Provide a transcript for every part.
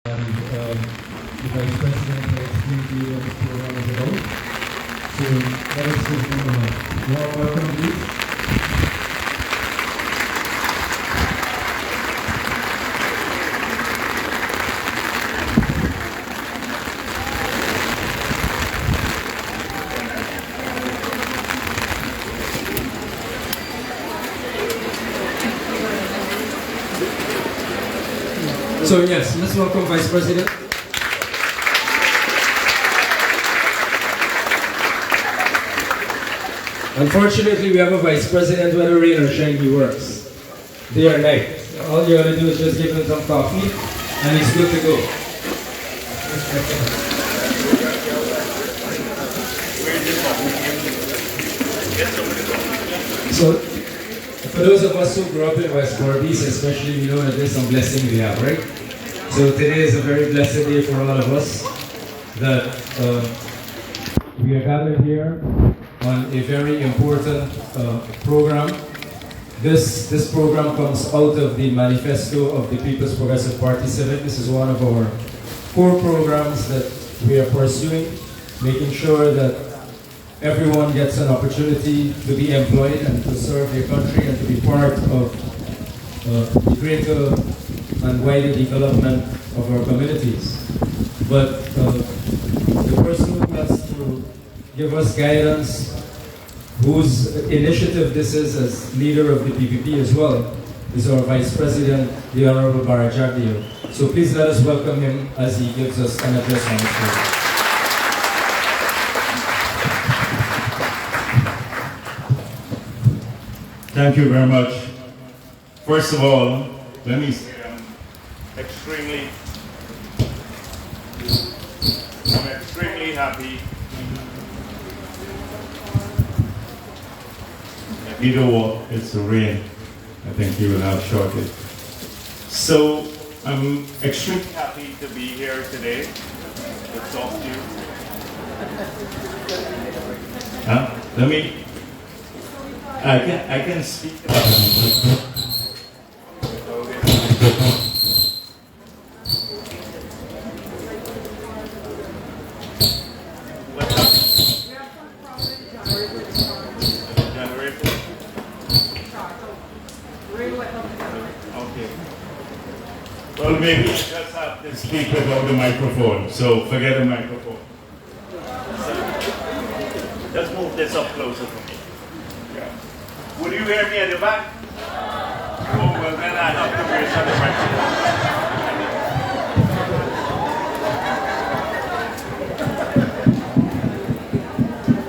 and the Vice President will explain to you what this program is about. So let us give them a warm welcome, please. So yes, let's welcome Vice President. Unfortunately, we have a Vice President whether rain or shine, he works. Day or night. All you gotta do is just give him some coffee and he's good to go. So, for those of us who grew up in West Northeast, especially, we know that there's some blessing we have, right? So today is a very blessed day for all of us that we are gathered here on a very important program. This program comes out of the manifesto of the People's Progressive Party Civic. This is one of our core programs that we are pursuing, making sure that everyone gets an opportunity to be employed and to serve their country and to be part of the greater and wider development of our communities. But the person who has to give us guidance, whose initiative this is as leader of the PPP as well, is our Vice President, the Honorable Bharrat Jagdeo. So please let us welcome him as he gives us an address on the stage. Thank you very much. First of all, let me say I'm extremely happy. Either way, it's the rain. I think you will have shortly. So I'm extremely happy to be here today to talk to you. I can speak about it. Okay. Well, maybe I just have to speak without the microphone, so forget the microphone. Just move this up closer for me. Will you hear me at the back? Oh, well, then I have to raise the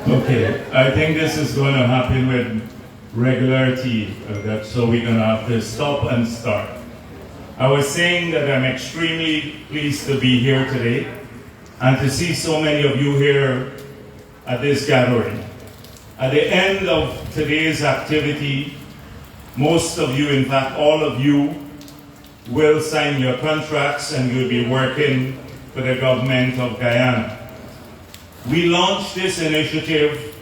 microphone. Okay, I think this is going to happen with regularity, so we're going to have to stop and start. I was saying that I'm extremely pleased to be here today and to see so many of you here at this gathering. At the end of today's activity, most of you, in fact all of you, will sign your contracts and you'll be working for the government of Guyana. We launched this initiative,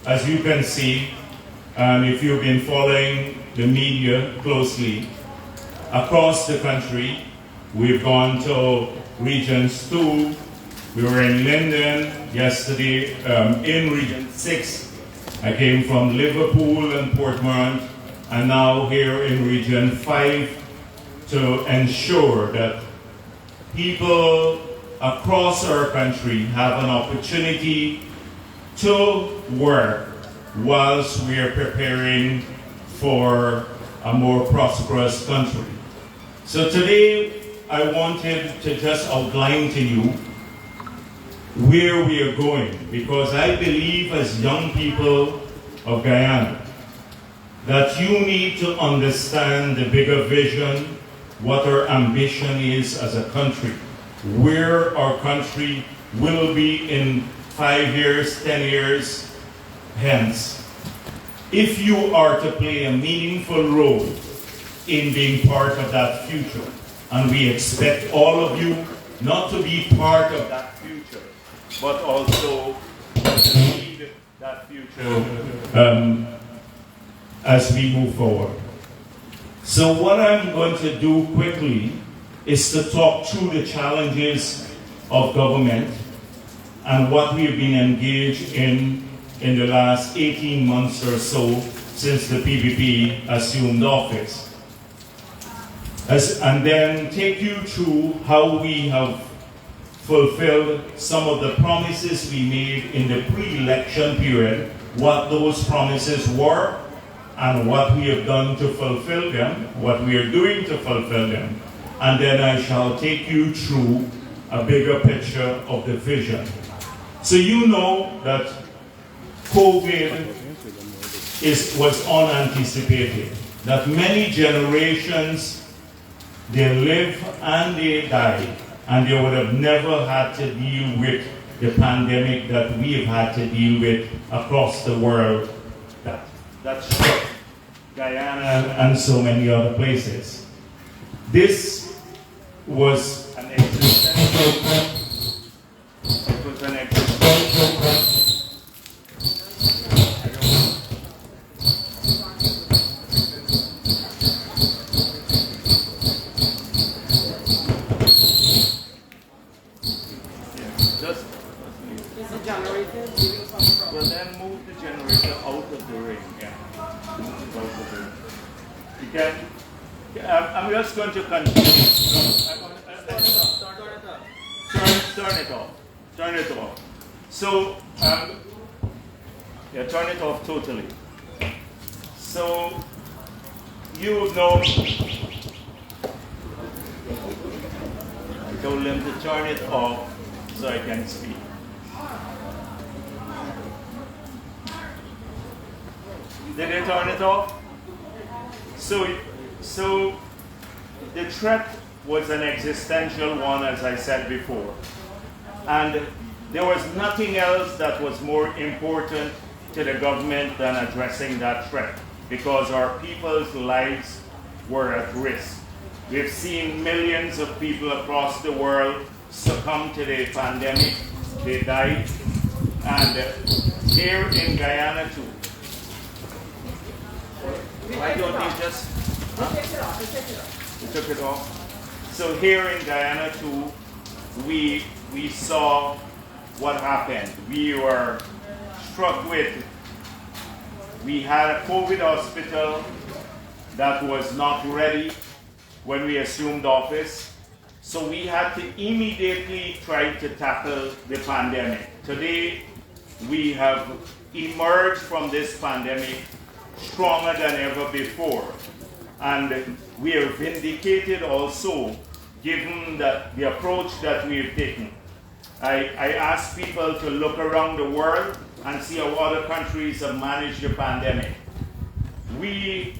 as you can see, and if you've been following the media closely, across the country. We've gone to Regions 2, we were in Linden yesterday, in Region 6. I came from Liverpool and Portmont, and now here in Region 5 to ensure that people across our country have an opportunity to work whilst we are preparing for a more prosperous country. So today I wanted to just outline to you where we are going, because I believe as young people of Guyana that you need to understand the bigger vision, what our ambition is as a country, where our country will be in 5 years, 10 years hence, if you are to play a meaningful role in being part of that future. And we expect all of you not to be part of that future, but also to lead that future as we move forward. So what I'm going to do quickly is to talk through the challenges of government and what we've been engaged in the last 18 months or so since the PPP assumed office. And then take you through how we have fulfilled some of the promises we made in the pre-election period, what those promises were, and what we have done to fulfill them, what we are doing to fulfill them. And then I shall take you through a bigger picture of the vision. So you know that COVID was unanticipated, that many generations, they live and they die, and they would have never had to deal with the pandemic that we have had to deal with across the world that struck Guyana and so many other places. This was an existential threat. It was an existential threat. Well, then move the generator out of the ring. Yeah. You can. I'm just going to continue. Turn it off. Turn it off. So, yeah, turn it off totally. So, you know, I told them to turn it off so I can speak. Did they turn it off? So the threat was an existential one, as I said before. And there was nothing else that was more important to the government than addressing that threat, because our people's lives were at risk. We've seen millions of people across the world succumb to the pandemic. They died. And here in Guyana too. Why don't they just... Huh? We took it off. So here in Guyana too, we saw what happened. We were struck with, we had a COVID hospital that was not ready when we assumed office. So we had to immediately try to tackle the pandemic. Today, we have emerged from this pandemic stronger than ever before. And we are vindicated also, given the approach that we have taken. I ask people to look around the world and see how other countries have managed the pandemic. We,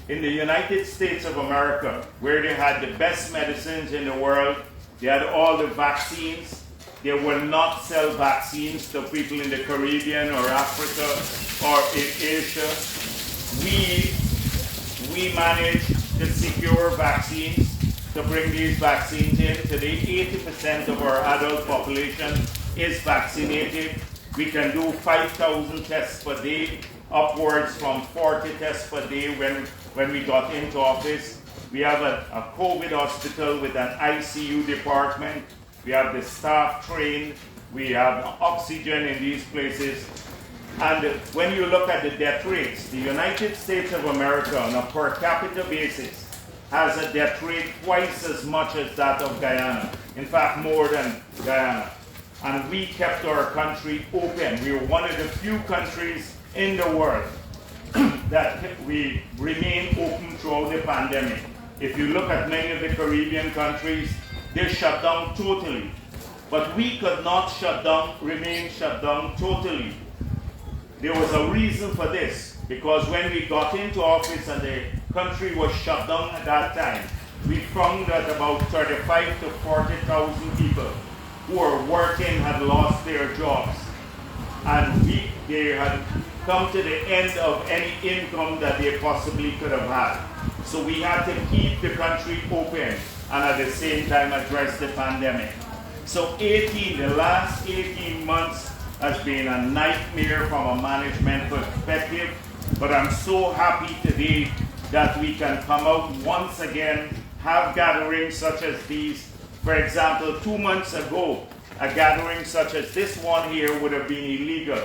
in the United States of America, where they had the best medicines in the world, they had all the vaccines. They will not sell vaccines to people in the Caribbean or Africa or in Asia. We managed to secure vaccines, to bring these vaccines in. Today, 80% of our adult population is vaccinated. We can do 5,000 tests per day, upwards from 40 tests per day when we got into office. We have a COVID hospital with an ICU department. We have the staff trained. We have oxygen in these places. And when you look at the death rates, the United States of America on a per capita basis has a death rate twice as much as that of Guyana. In fact, more than Guyana. And we kept our country open. We were one of the few countries in the world that we remain open throughout the pandemic. If you look at many of the Caribbean countries, they shut down totally. But we could not remain shut down totally. There was a reason for this, because when we got into office and the country was shut down at that time, we found that about 35 to 40,000 people who were working had lost their jobs. And they had come to the end of any income that they possibly could have had. So we had to keep the country open and at the same time address the pandemic. So the last 18 months has been a nightmare from a management perspective, but I'm so happy today that we can come out once again have gatherings such as these. For example, 2 months ago, a gathering such as this one here would have been illegal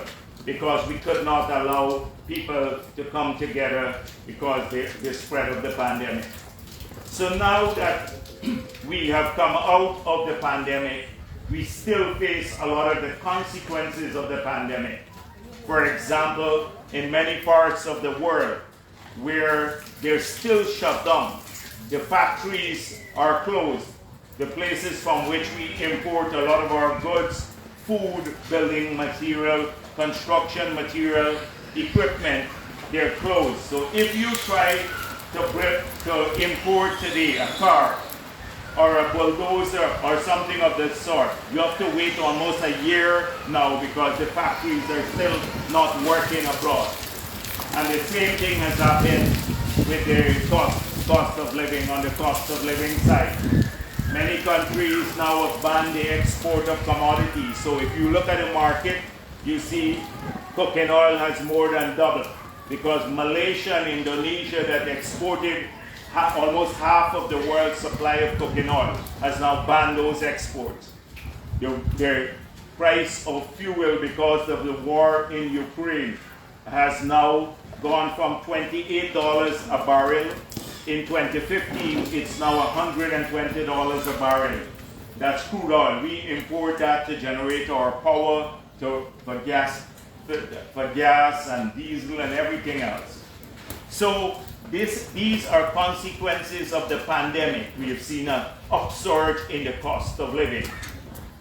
because we could not allow people to come together because of the spread of the pandemic. So now that we have come out of the pandemic, we still face a lot of the consequences of the pandemic. For example, in many parts of the world where they're still shut down, the factories are closed, the places from which we import a lot of our goods, food, building material, construction material, equipment, they're closed. So if you try to import today a car or a bulldozer or something of that sort, you have to wait almost a year now because the factories are still not working abroad. And the same thing has happened with the cost of living on the cost of living side. Many countries now have banned the export of commodities. So if you look at the market, you see cooking oil has more than doubled because Malaysia and Indonesia that exported almost half of the world's supply of cooking oil has now banned those exports. The price of fuel because of the war in Ukraine has now gone from $28 a barrel. In 2015, it's now $120 a barrel. That's crude oil. We import that to generate our power for gas and diesel and everything else. So these are consequences of the pandemic. We have seen an upsurge in the cost of living.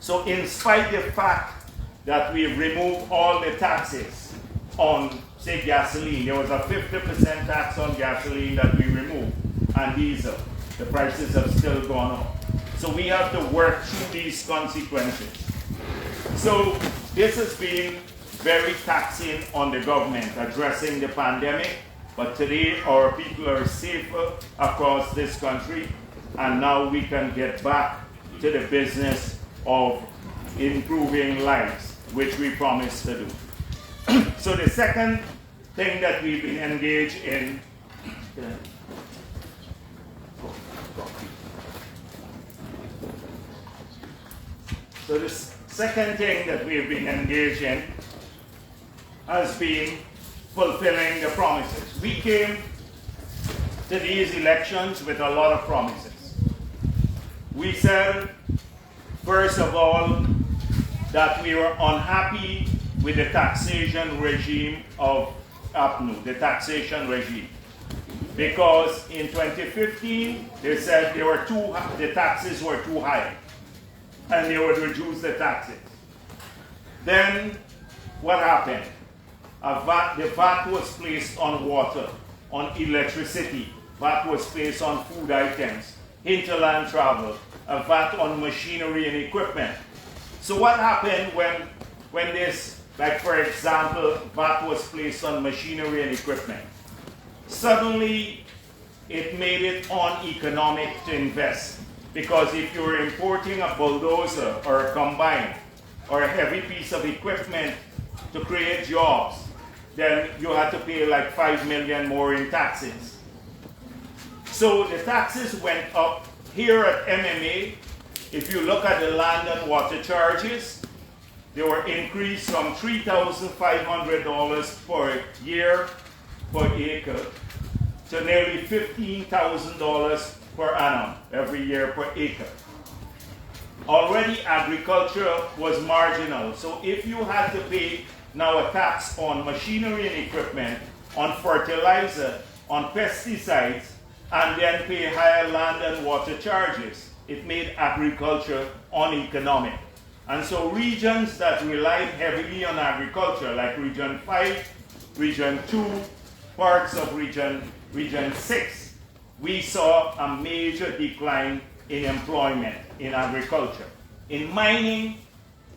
So in spite of the fact that we have removed all the taxes on, say, gasoline, there was a 50% tax on gasoline that we removed, and diesel. The prices have still gone up. So we have to work through these consequences. So this has been very taxing on the government addressing the pandemic, but today our people are safer across this country, and now we can get back to the business of improving lives, which we promised to do. So the second thing that we've been engaged in, so the second thing that we've been engaged in has been fulfilling the promises. We came to these elections with a lot of promises. We said, first of all, that we were unhappy with the taxation regime of APNU, the taxation regime. Because in 2015, they said the taxes were too high, and they would reduce the taxes. Then, what happened? The VAT was placed on water, on electricity, VAT was placed on food items, hinterland travel, a VAT on machinery and equipment. So what happened when this, like for example, VAT was placed on machinery and equipment? Suddenly, it made it uneconomic to invest. Because if you're importing a bulldozer or a combine or a heavy piece of equipment to create jobs, then you had to pay like $5 million more in taxes. So the taxes went up. Here at MMA, if you look at the land and water charges, they were increased from $3,500 per year per acre to nearly $15,000 per annum every year per acre. Already agriculture was marginal, so if you had to pay now a tax on machinery and equipment, on fertilizer, on pesticides, and then pay higher land and water charges, it made agriculture uneconomic. And so regions that relied heavily on agriculture, like Region 5, Region 2, parts of Region 6, we saw a major decline in employment in agriculture. In mining,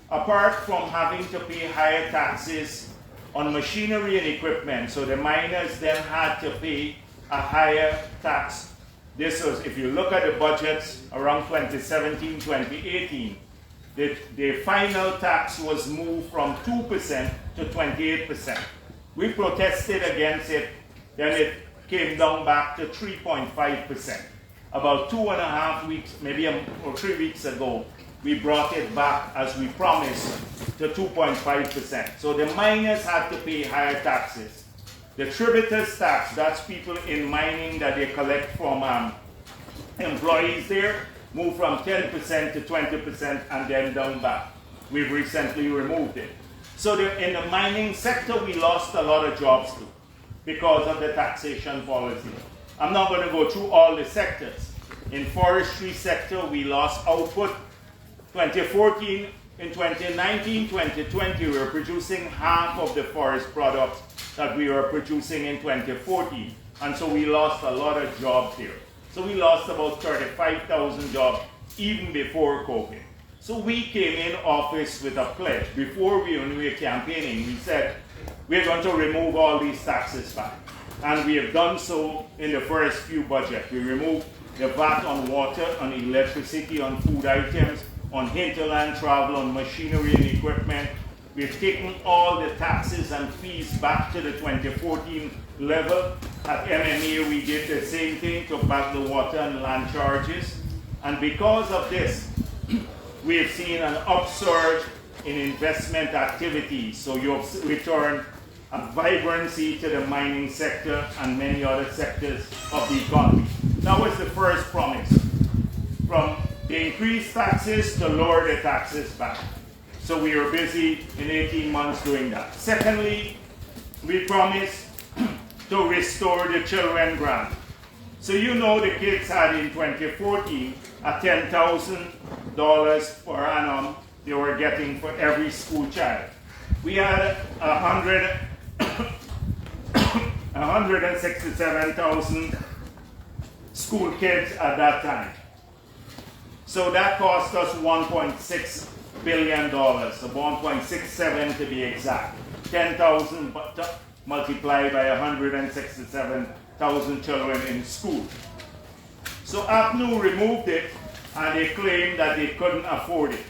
apart from having to pay higher taxes on machinery and equipment, so the miners then had to pay a higher tax. This was, if you look at the budgets around 2017, 2018, the final tax was moved from 2% to 28%. We protested against it, then it came down back to 3.5%. about 2.5 weeks, maybe or 3 weeks ago, we brought it back as we promised to 2.5%. So the miners had to pay higher taxes. The tributers tax, that's people in mining that they collect from employees there, moved from 10% to 20% and then down back. We've recently removed it. So in the mining sector, we lost a lot of jobs too because of the taxation policy. I'm not going to go through all the sectors. In forestry sector, we lost output. 2014, in 2019, 2020, we were producing half of the forest products that we were producing in 2014. And so we lost a lot of jobs there. So we lost about 35,000 jobs even before COVID. So we came in office with a pledge. Before we were campaigning, we said, we're going to remove all these taxes back. And we have done so in the first few budgets. We removed the VAT on water, on electricity, on food items, on hinterland travel, on machinery and equipment. We've taken all the taxes and fees back to the 2014 level. At MMA, we did the same thing, took back the water and land charges. And because of this, we have seen an upsurge in investment activity. So you've returned a vibrancy to the mining sector and many other sectors of the economy. That was the first promise. From the increased taxes to lower the taxes back. So we were busy in 18 months doing that. Secondly, we promised to restore the children grant. So you know the kids had in 2014 a $10,000 per annum they were getting for every school child. We had 167,000 school kids at that time. So that cost us $1.6 billion, so 1.67 to be exact. 10,000 multiplied by 167,000 children in school. So APNU removed it and they claimed that they couldn't afford it,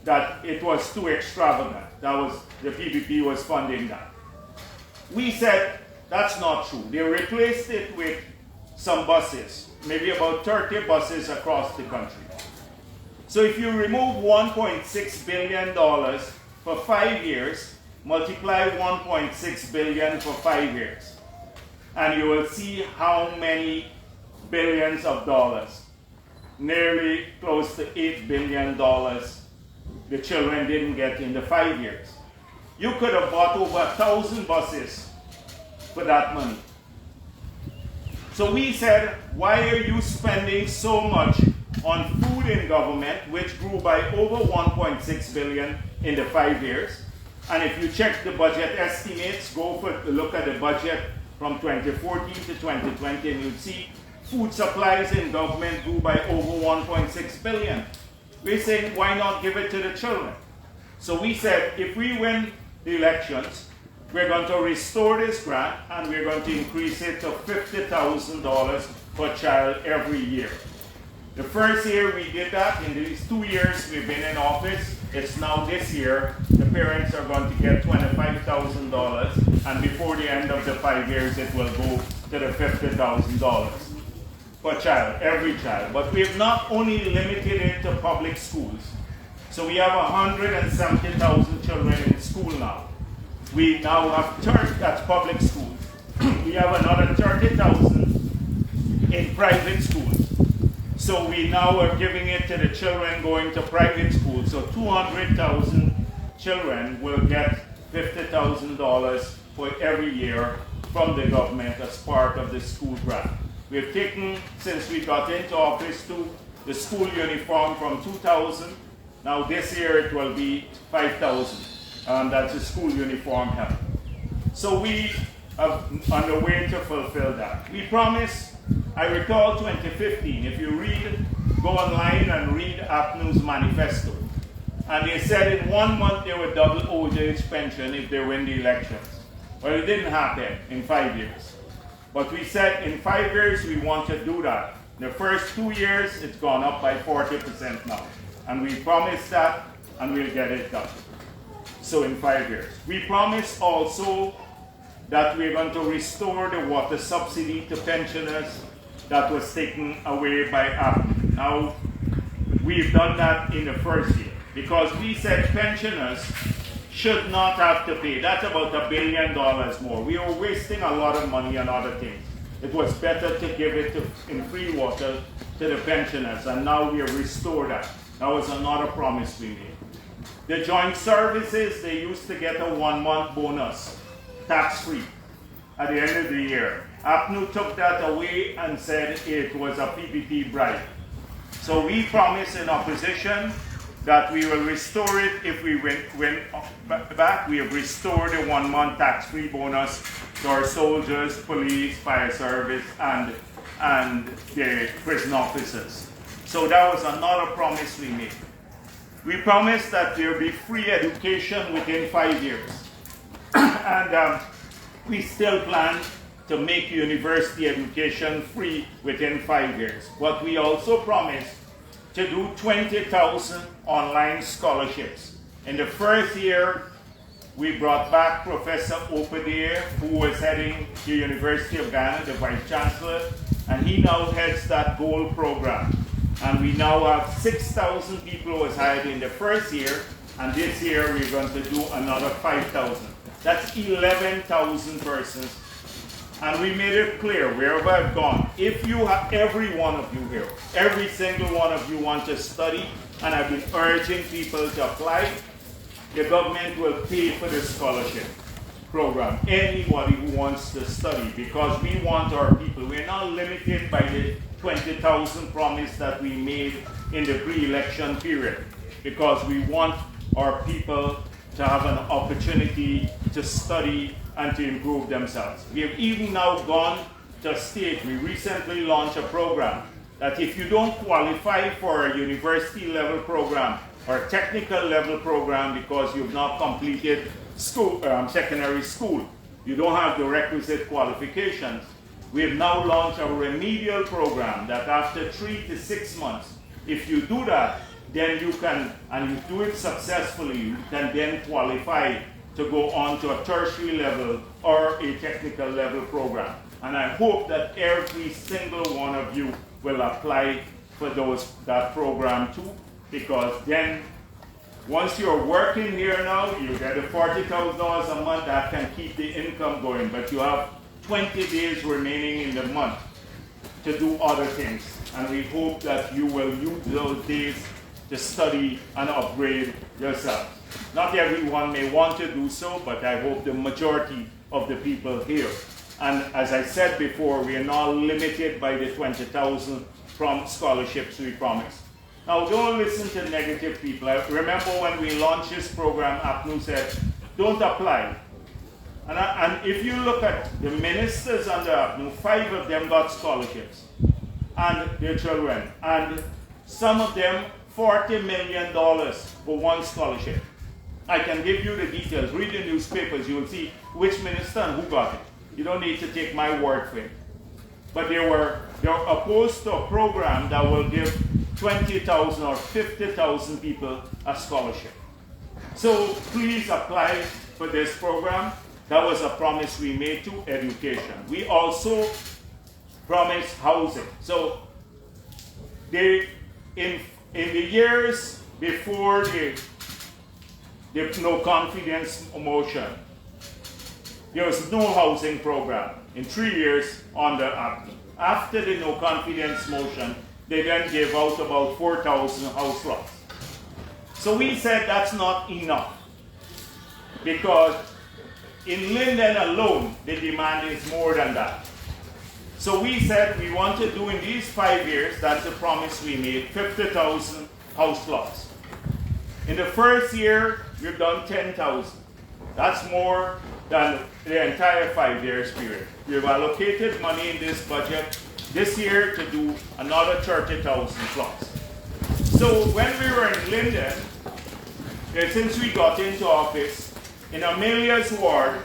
that it was too extravagant. That was, the PPP was funding that. We said that's not true. They replaced it with some buses, maybe about 30 buses across the country. So if you remove $1.6 billion for 5 years, multiply 1.6 billion for 5 years, and you will see how many billions of dollars, nearly close to $8 billion, the children didn't get in the 5 years. You could have bought over 1,000 buses for that money. So we said, why are you spending so much on food in government, which grew by over 1.6 billion in the 5 years? And if you check the budget estimates, go for look at the budget from 2014 to 2020, and you'll see food supplies in government grew by over 1.6 billion. We're saying, why not give it to the children? So we said, if we win the elections, we're going to restore this grant and we're going to increase it to $50,000 per child every year. The first year we did that. In these 2 years we've been in office, it's now this year, the parents are going to get $25,000, and before the end of the 5 years it will go to the $50,000 per child, every child. But we have not only limited it to public schools. So we have 170,000 children in school now. We now have 30, that's public schools. We have another 30,000 in private schools. So we now are giving it to the children going to private schools. So 200,000 children will get $50,000 for every year from the government as part of the school grant. We've taken, since we got into office, the school uniform from 2,000. Now this year it will be 5,000. That's a school uniform help. So we are on the way to fulfill that. We promised, I recall 2015, if you go online and read APNU's manifesto, and they said in 1 month they would double old age pension if they win the elections. Well, it didn't happen in 5 years. But we said in 5 years we want to do that. The first 2 years it's gone up by 40% now. And we promised that and we'll get it done. So in 5 years. We promised also that we're going to restore the water subsidy to pensioners that was taken away by APNU. Now, we've done that in the first year because we said pensioners should not have to pay. That's about $1 billion more. We are wasting a lot of money on other things. It was better to give it in free water to the pensioners, and now we have restored that. That was another promise we made. The joint services, they used to get a 1-month bonus, tax-free, at the end of the year. APNU took that away and said it was a PPP bribe. So we promised in opposition that we will restore it if we win back. We have restored the 1-month tax-free bonus to our soldiers, police, fire service, and the prison officers. So that was another promise we made. We promised that there will be free education within 5 years. And we still plan to make university education free within 5 years. But we also promised to do 20,000 online scholarships. In the first year, we brought back Professor Opadier, who was heading the University of Ghana, the Vice Chancellor, and he now heads that gold program. And we now have 6,000 people who was hired in the first year, and this year we're going to do another 5,000. That's 11,000 persons. And we made it clear, wherever I've gone, if you have, every one of you here, every single one of you want to study, and I've been urging people to apply, the government will pay for the scholarship program. Anybody who wants to study, because we want our people. We're not limited by the 20,000 promise that we made in the pre-election period, because we want our people to have an opportunity to study and to improve themselves. We have even now gone to a stage, we recently launched a program that if you don't qualify for a university level program or a technical level program because you've not completed school, secondary school, you don't have the requisite qualifications, we have now launched a remedial program that after 3 to 6 months, if you do that, then you can, and you do it successfully, you can then qualify to go on to a tertiary level or a technical level program. And I hope that every single one of you will apply for that program too, because then once you're working here now, you get a $40,000 a month that can keep the income going, but you have 20 days remaining in the month to do other things. And we hope that you will use those days to study and upgrade yourself. Not everyone may want to do so, but I hope the majority of the people here. And as I said before, we are not limited by the 20,000 from scholarships we promised. Now, don't listen to negative people. I remember when we launched this program, APNU said, don't apply. And if you look at the ministers under APNU, 5 of them got scholarships, and their children. And some of them, $40 million for one scholarship. I can give you the details. Read the newspapers. You will see which minister and who got it. You don't need to take my word for it. But they were opposed to a program that will give 20,000 or 50,000 people a scholarship. So please apply for this program. That was a promise we made to education. We also promised housing. So in the years before the no confidence motion, there was no housing program in 3 years under APNU. After the no confidence motion, they then gave out about 4,000 house lots. So we said that's not enough, because in Linden alone, the demand is more than that. So we said we want to do in these 5 years, that's the promise we made, 50,000 house lots. In the first year, we've done 10,000. That's more than the entire 5 years period. We've allocated money in this budget this year to do another 30,000 plots. So when we were in Linden, since we got into office, in Amelia's ward,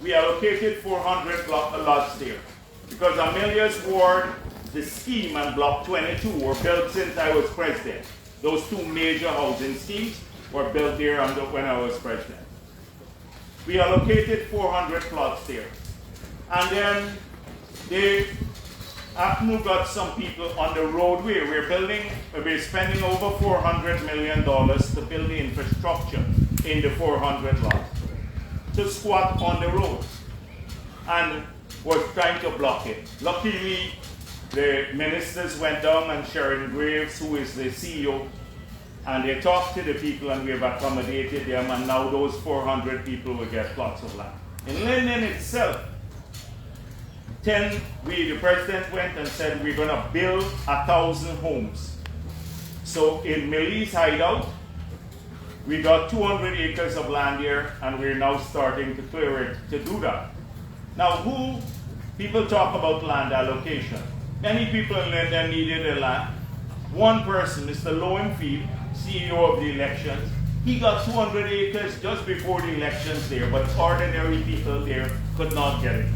we allocated 400 lots there. Because Amelia's ward, the scheme and Block 22 were built since I was president. Those 2 major housing schemes were built there when I was president. We allocated 400 plots there. And then APNU got some people on the roadway. We're spending over $400 million to build the infrastructure in the 400 lots to squat on the roads, and was trying to block it. Luckily, the ministers went down, and Sharon Graves, who is the CEO, and they talked to the people, and we have accommodated them, and now those 400 people will get plots of land. In Linden itself, the president went and said, we're going to build 1,000 homes. So in Millie's hideout, we got 200 acres of land here, and we're now starting to clear it to do that. Now, people talk about land allocation. Many people in Linden needed a land. One person, Mr. Lowenfield, CEO of the elections, he got 200 acres just before the elections there, but ordinary people there could not get it.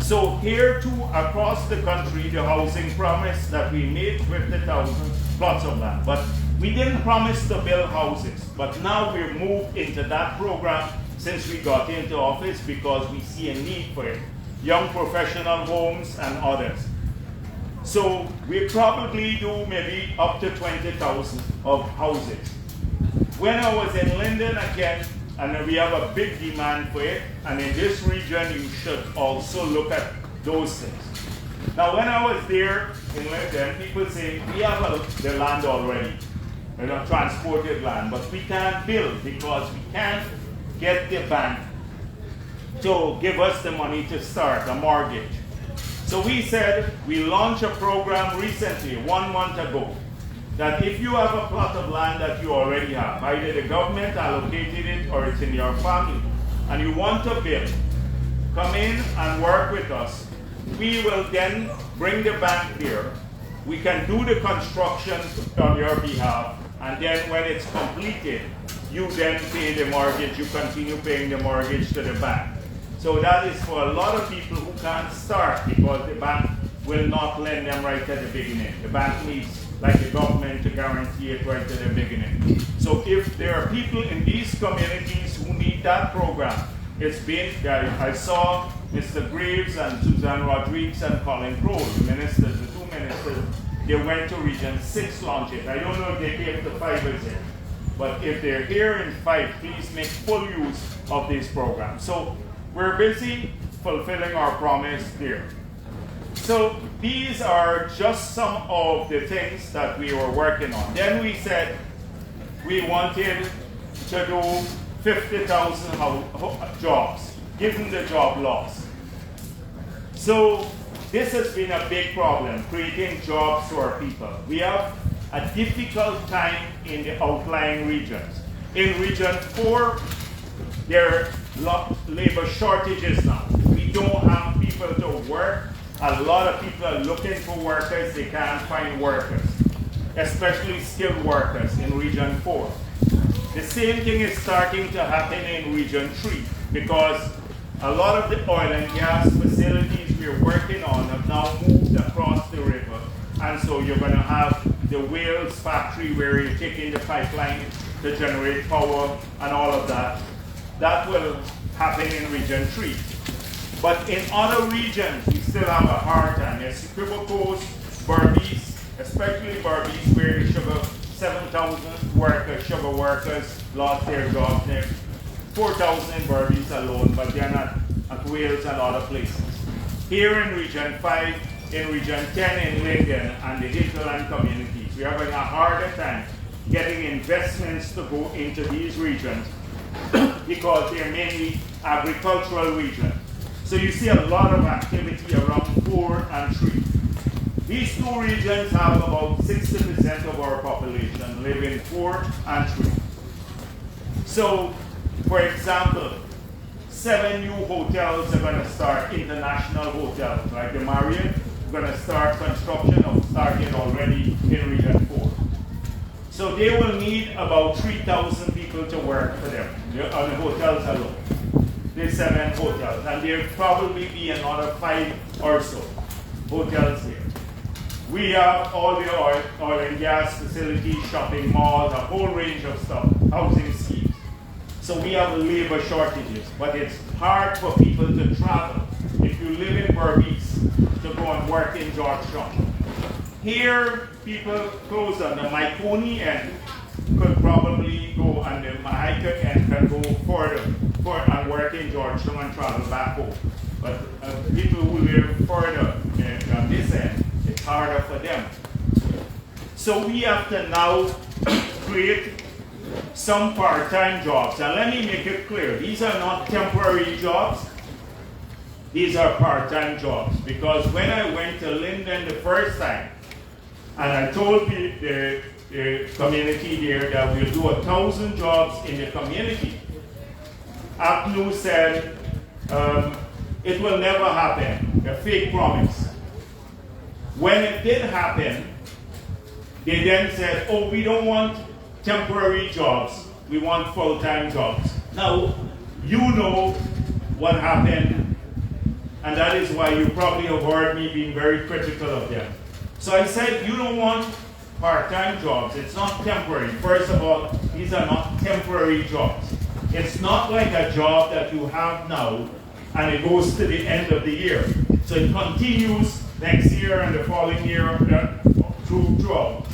So here too, across the country, the housing promise that we made 50,000 plots of land. But we didn't promise to build houses. But now we've moved into that program since we got into office because we see a need for it. Young professional homes and others. So we probably do maybe up to 20,000 of houses. When I was in Linden again, and we have a big demand for it, and in this region you should also look at those things. Now when I was there in Linden, people say, we have the land already, transported land, but we can't build because we can't get the bank to give us the money to start a mortgage. So we said, we launched a program recently, 1 month ago, that if you have a plot of land that you already have, either the government allocated it or it's in your family, and you want to build, come in and work with us. We will then bring the bank there. We can do the construction on your behalf, and then when it's completed, you then pay the mortgage, you continue paying the mortgage to the bank. So that is for a lot of people who can't start because the bank will not lend them right at the beginning. The bank needs, like the government, to guarantee it right at the beginning. So if there are people in these communities who need that program, it's been, I saw Mr. Graves and Susan Rodriguez and Colin Crowe, the ministers, the two ministers, they went to Region 6 launch it. I don't know if they came to 5 as yet, but if they're here in 5, please make full use of this program. So we're busy fulfilling our promise there. So these are just some of the things that we were working on. Then we said we wanted to do 50,000 jobs, given the job loss. So this has been a big problem, creating jobs for our people. We have a difficult time in the outlying regions. In Region 4, there are labor shortages now. We don't have people to work. A lot of people are looking for workers, they can't find workers, especially skilled workers in Region 4. The same thing is starting to happen in Region 3 because a lot of the oil and gas facilities we're working on have now moved across the river. And so you're going to have the Wales factory where you're taking the pipeline to generate power and all of that. That will happen in Region 3. But in other regions, we still have a hard time. Essequibo Coast, Berbice, especially Berbice, where the 7,000 workers, sugar workers lost their jobs there. 4,000 in Berbice alone, but they're not at Wales and other places. Here in Region 5, in Region 10 in Linden and the hinterland communities, we're having a harder time getting investments to go into these regions because they're mainly agricultural regions. So you see a lot of activity around 4 and 3. These two regions have about 60% of our population live in 4 and 3. So, for example, 7 new hotels are going to start, international hotels, like the Marriott, going to start construction or started already in Region 4. So they will need about 3,000 people to work for them on the hotels alone. There's 7 hotels, and there'll probably be another 5 or so hotels here. We have all the oil and gas facilities, shopping malls, a whole range of stuff, housing schemes. So we have labor shortages, but it's hard for people to travel. If you live in Berbice, to go and work in Georgetown. Here, people close on the Maiconi end could probably go, and the Mahaica end can go further and work in Georgetown and travel back home. But people who live further on this end, it's harder for them. So we have to now create some part-time jobs. And let me make it clear, these are not temporary jobs. These are part-time jobs. Because when I went to Linden the first time, and I told the community there that we'll do 1,000 jobs in the community, APNU said, it will never happen, a fake promise. When it did happen, they then said, oh, we don't want temporary jobs, we want full-time jobs. Now, you know what happened, and that is why you probably have heard me being very critical of them. So I said, you don't want part-time jobs, it's not temporary. First of all, these are not temporary jobs. It's not like a job that you have now and it goes to the end of the year. So it continues next year and the following year throughout.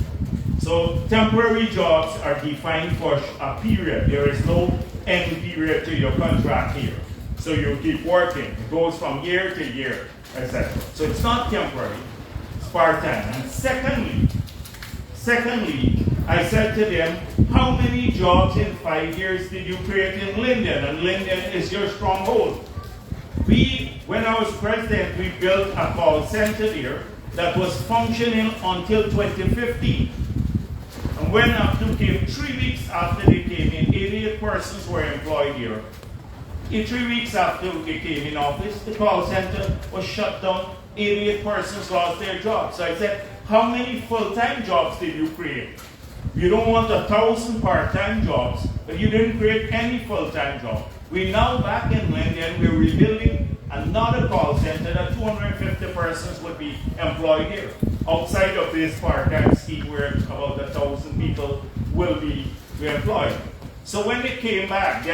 So temporary jobs are defined for a period. There is no end period to your contract here. So you keep working. It goes from year to year, etc. So it's not temporary, it's part-time. And secondly, I said to them, how many jobs in 5 years did you create in Linden? And Linden is your stronghold. When I was president, we built a call center there that was functioning until 2015. And when APNU came, 3 weeks after they came in, 88 persons were employed here. In 3 weeks after we came in office, the call center was shut down, 88 persons lost their jobs. So I said, how many full-time jobs did you create? You don't want 1,000 part-time jobs, but you didn't create any full-time jobs. We're now back in Linden, we're rebuilding another call center that 250 persons would be employed here. Outside of this part-time scheme where about 1,000 people will be employed. So when they came back,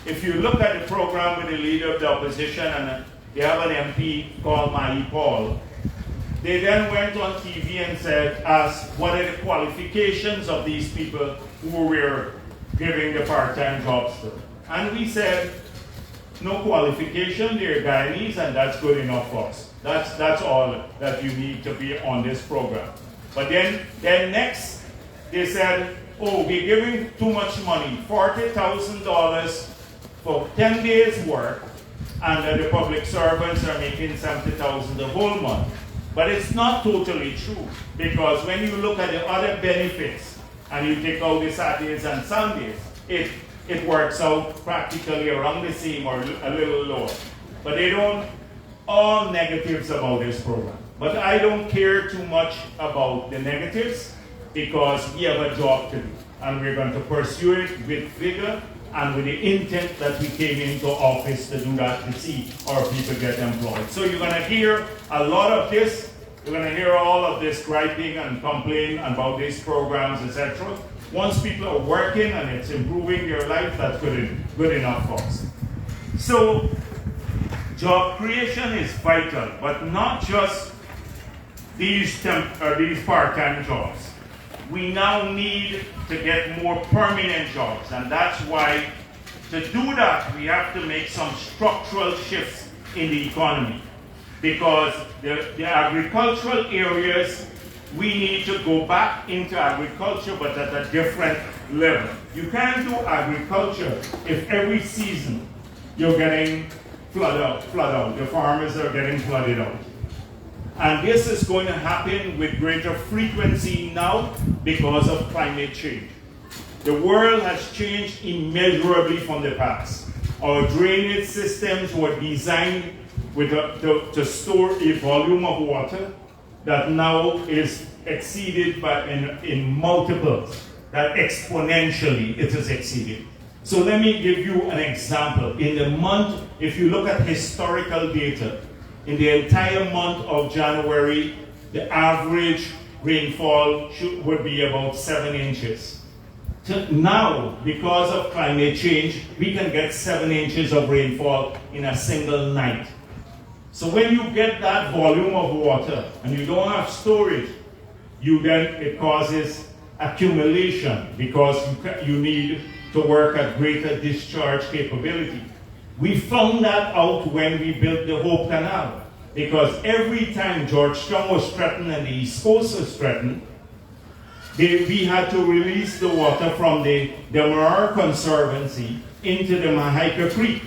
if you look at the program with the leader of the opposition, and they have an MP called Mahi Paul, they then went on TV and asked what are the qualifications of these people who were giving the part-time jobs to. And we said, no qualification, they're Guyanese, and that's good enough for us. That's all that you need to be on this program. But then next, they said, oh, we're giving too much money, $40,000 for 10 days work, and the public servants are making $70,000 the whole month. But it's not totally true, because when you look at the other benefits, and you take out the Saturdays and Sundays, it works out practically around the same or a little lower. But they don't, all negatives about this program. But I don't care too much about the negatives because we have a job to do. And we're going to pursue it with vigor and with the intent that we came into office to do that, to see our people get employed. So you're going to hear a lot of this. You're going to hear all of this griping and complaining about these programs, etc. Once people are working and it's improving their life, that's good enough for us. So job creation is vital, but not just these part-time jobs. We now need to get more permanent jobs, and that's why to do that we have to make some structural shifts in the economy, because the agricultural areas, we need to go back into agriculture but at a different level. You can't do agriculture if every season you're getting flood out. The farmers are getting flooded out. And this is going to happen with greater frequency now because of climate change. The world has changed immeasurably from the past. Our drainage systems were designed to store a volume of water that now is exceeded in multiples, that exponentially it is exceeded. So let me give you an example. In the month, if you look at historical data, in the entire month of January, the average rainfall would be about 7 inches. So now, because of climate change, we can get 7 inches of rainfall in a single night. So when you get that volume of water and you don't have storage, it causes accumulation because you need to work at greater discharge capability. We found that out when we built the Hope Canal, because every time Georgetown was threatened and the East Coast was threatened, we had to release the water from the Demerara Conservancy into the Mahaika Creek.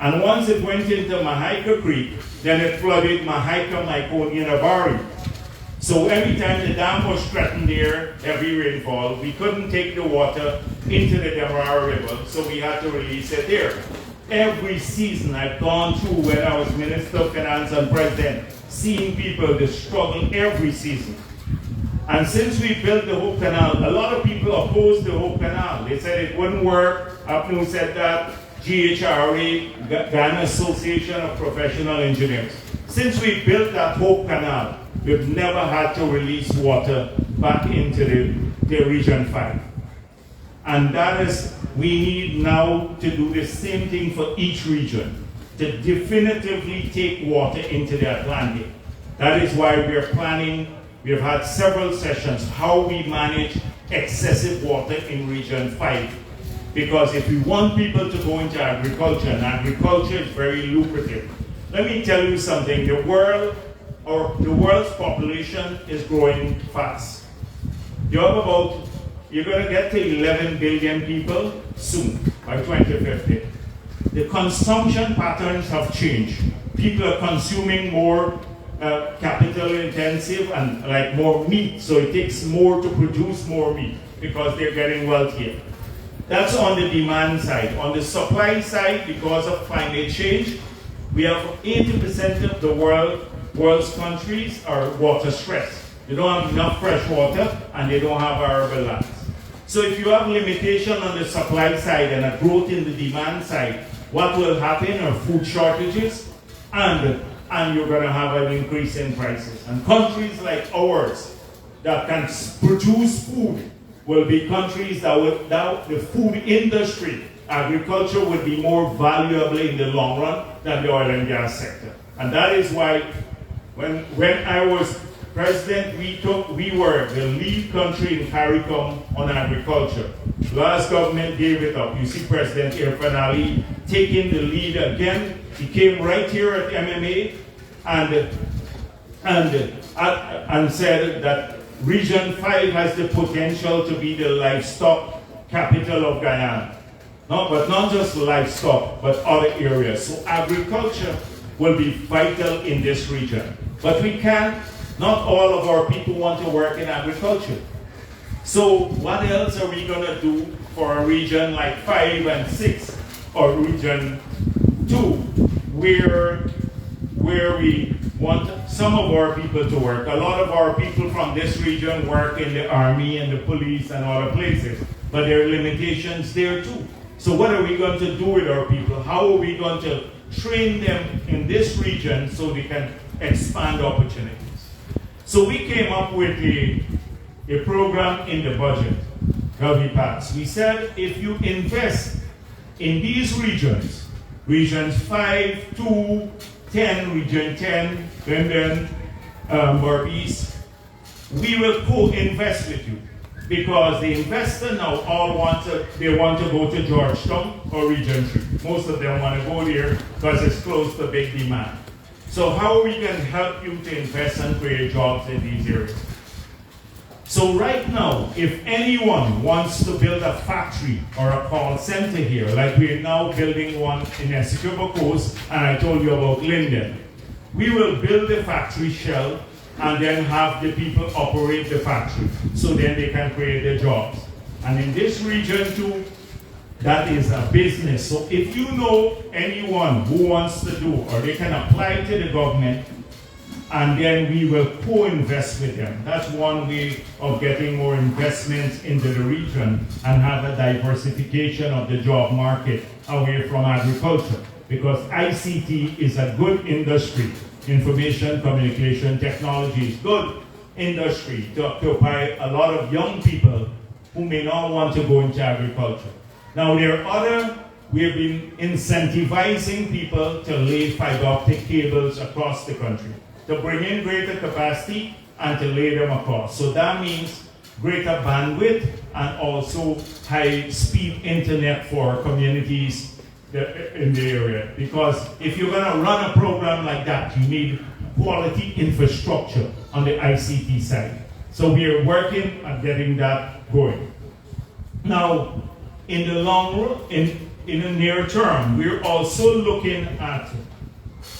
And once it went into Mahaika Creek, then it flooded Mahaika, Myconian, and Abari. So every time the dam was threatened there, heavy rainfall, we couldn't take the water into the Demerara River, so we had to release it there. Every season I've gone through when I was Minister of Finance and President, seeing people, the struggle every season. And since we built the Hope Canal, a lot of people opposed the Hope Canal. They said it wouldn't work. Apnu said that. GHRA, Ghana Association of Professional Engineers. Since we built that Hope Canal, we've never had to release water back into the Region 5. And that is, we need now to do the same thing for each region, to definitively take water into the Atlantic. That is why we are planning, we have had several sessions, how we manage excessive water in Region 5. Because if we want people to go into agriculture, and agriculture is very lucrative, let me tell you something, the world's population is growing fast. You're going to get to 11 billion people soon, by 2050. The consumption patterns have changed. People are consuming more capital intensive and like more meat, so it takes more to produce more meat because they're getting wealthier. That's on the demand side. On the supply side, because of climate change, we have 80% of the world's countries are water stressed. They don't have enough fresh water and they don't have arable lands. So if you have limitation on the supply side and a growth in the demand side, what will happen are food shortages and you're going to have an increase in prices. And countries like ours that can produce food will be countries that the food industry, agriculture would be more valuable in the long run than the oil and gas sector. And that is why when I was president, we were the lead country in CARICOM on agriculture. Last government gave it up. You see President Irfan Ali taking the lead again. He came right here at MMA and said that Region 5 has the potential to be the livestock capital of Guyana. No, but not just livestock, but other areas. So agriculture will be vital in this region. But we can't, not all of our people want to work in agriculture. So what else are we going to do for a region like 5 and 6 or Region 2 where we want some of our people to work? A lot of our people from this region work in the army and the police and other places, but there are limitations there too. So what are we going to do with our people? How are we going to train them in this region so they can expand opportunities? So we came up with a program in the budget, GovEPACs. We said if you invest in these regions, Regions 5, 2, 10, Region 10, Linden, Northeast, we will co-invest with you. Because the investor now want to go to Georgetown or Region 3. Most of them want to go there because it's close to big demand. So how are we going to help you to invest and create jobs in these areas? So right now, if anyone wants to build a factory or a call center here, like we're now building one in Essequibo Coast, and I told you about Linden, we will build the factory shell and then have the people operate the factory, so then they can create the jobs. And in this region too, that is a business. So if you know anyone who wants to do, or they can apply to the government, and then we will co-invest with them. That's one way of getting more investments into the region and have a diversification of the job market away from agriculture. Because ICT is a good industry. Information, communication, technology is good industry to occupy a lot of young people who may not want to go into agriculture. Now there are other we have been incentivizing people to lay fiber optic cables across the country, to bring in greater capacity and to lay them across. So that means greater bandwidth and also high-speed internet for communities in the area. Because if you're going to run a program like that, you need quality infrastructure on the ICT side. So we are working on getting that going. Now, in the long run, in the near term, we're also looking at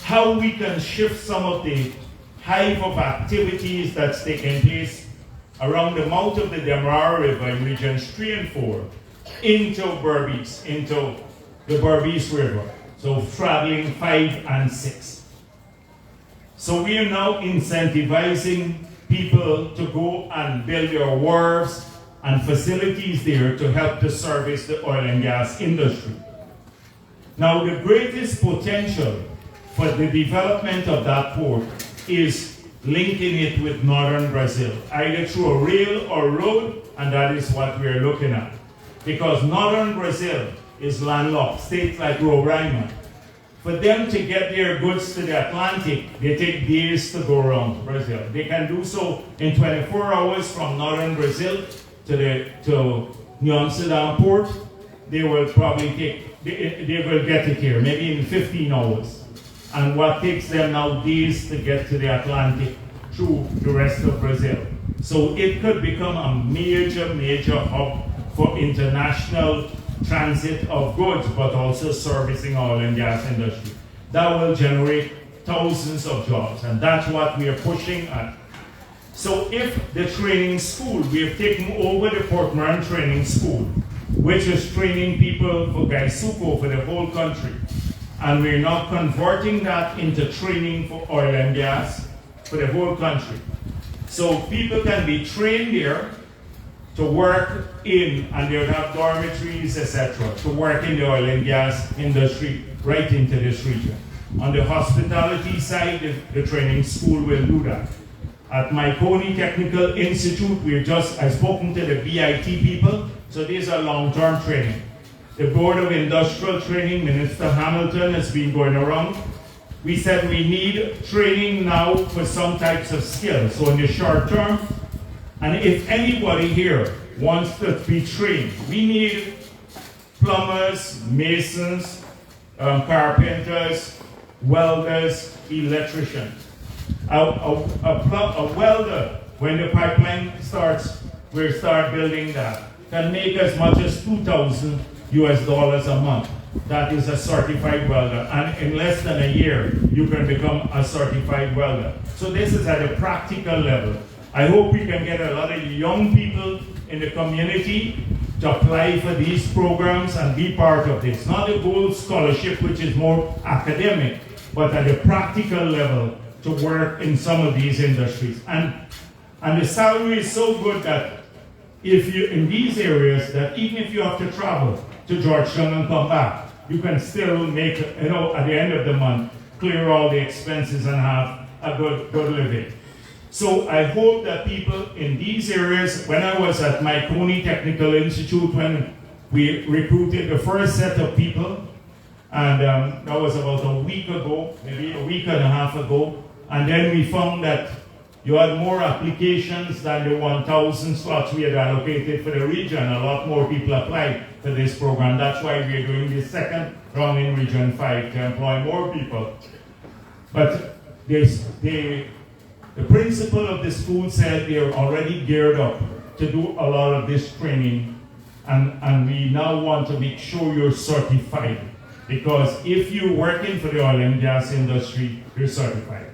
how we can shift some of the hive of activities that's taking place around the mouth of the Demerara River in regions 3 and 4 into Berbice, into the Berbice River. So traveling 5 and 6. So we are now incentivizing people to go and build their wharves and facilities there to help to service the oil and gas industry. Now, the greatest potential for the development of that port is linking it with northern Brazil, either through a rail or road, and that is what we're looking at. Because northern Brazil is landlocked, states like Roraima. For them to get their goods to the Atlantic, they take days to go around Brazil. They can do so in 24 hours from northern Brazil to New Amsterdam port. They will probably they will get it here, maybe in 15 hours. And what takes them now days to get to the Atlantic through the rest of Brazil. So it could become a major hub for international transit of goods, but also servicing oil and gas industry. That will generate thousands of jobs, and that's what we are pushing at. So if the training school, we have taken over the Port Moran Training School, which is training people for Gaisuco for the whole country. And we're now converting that into training for oil and gas for the whole country. So people can be trained there to work in, and they'll have dormitories, etc., to work in the oil and gas industry right into this region. On the hospitality side, the training school will do that. At Maikoni Technical Institute, I've spoken to the BIT people, so these are long-term training. The Board of Industrial Training, Minister Hamilton has been going around. We said we need training now for some types of skills, so in the short term, and if anybody here wants to be trained, we need plumbers, masons, carpenters, welders, electricians. A welder, when the pipeline starts, we'll start building that, can make as much as $2,000 a month. That is a certified welder. And in less than a year, you can become a certified welder. So this is at a practical level. I hope we can get a lot of young people in the community to apply for these programs and be part of this. Not a gold scholarship, which is more academic, but at a practical level to work in some of these industries. And the salary is so good that if you in these areas, that even if you have to travel to Georgetown and come back, you can still make, at the end of the month, clear all the expenses and have a good living. So I hope that people in these areas, when I was at Maikoni Technical Institute, when we recruited the first set of people, and that was about a week ago, maybe a week and a half ago, and then we found that you had more applications than the 1,000 slots we had allocated for the region. A lot more people applied for this program. That's why we are doing this second round in Region 5 to employ more people. But the principal of the school said they are already geared up to do a lot of this training, and we now want to make sure you're certified. Because if you're working for the oil and gas industry, you're certified.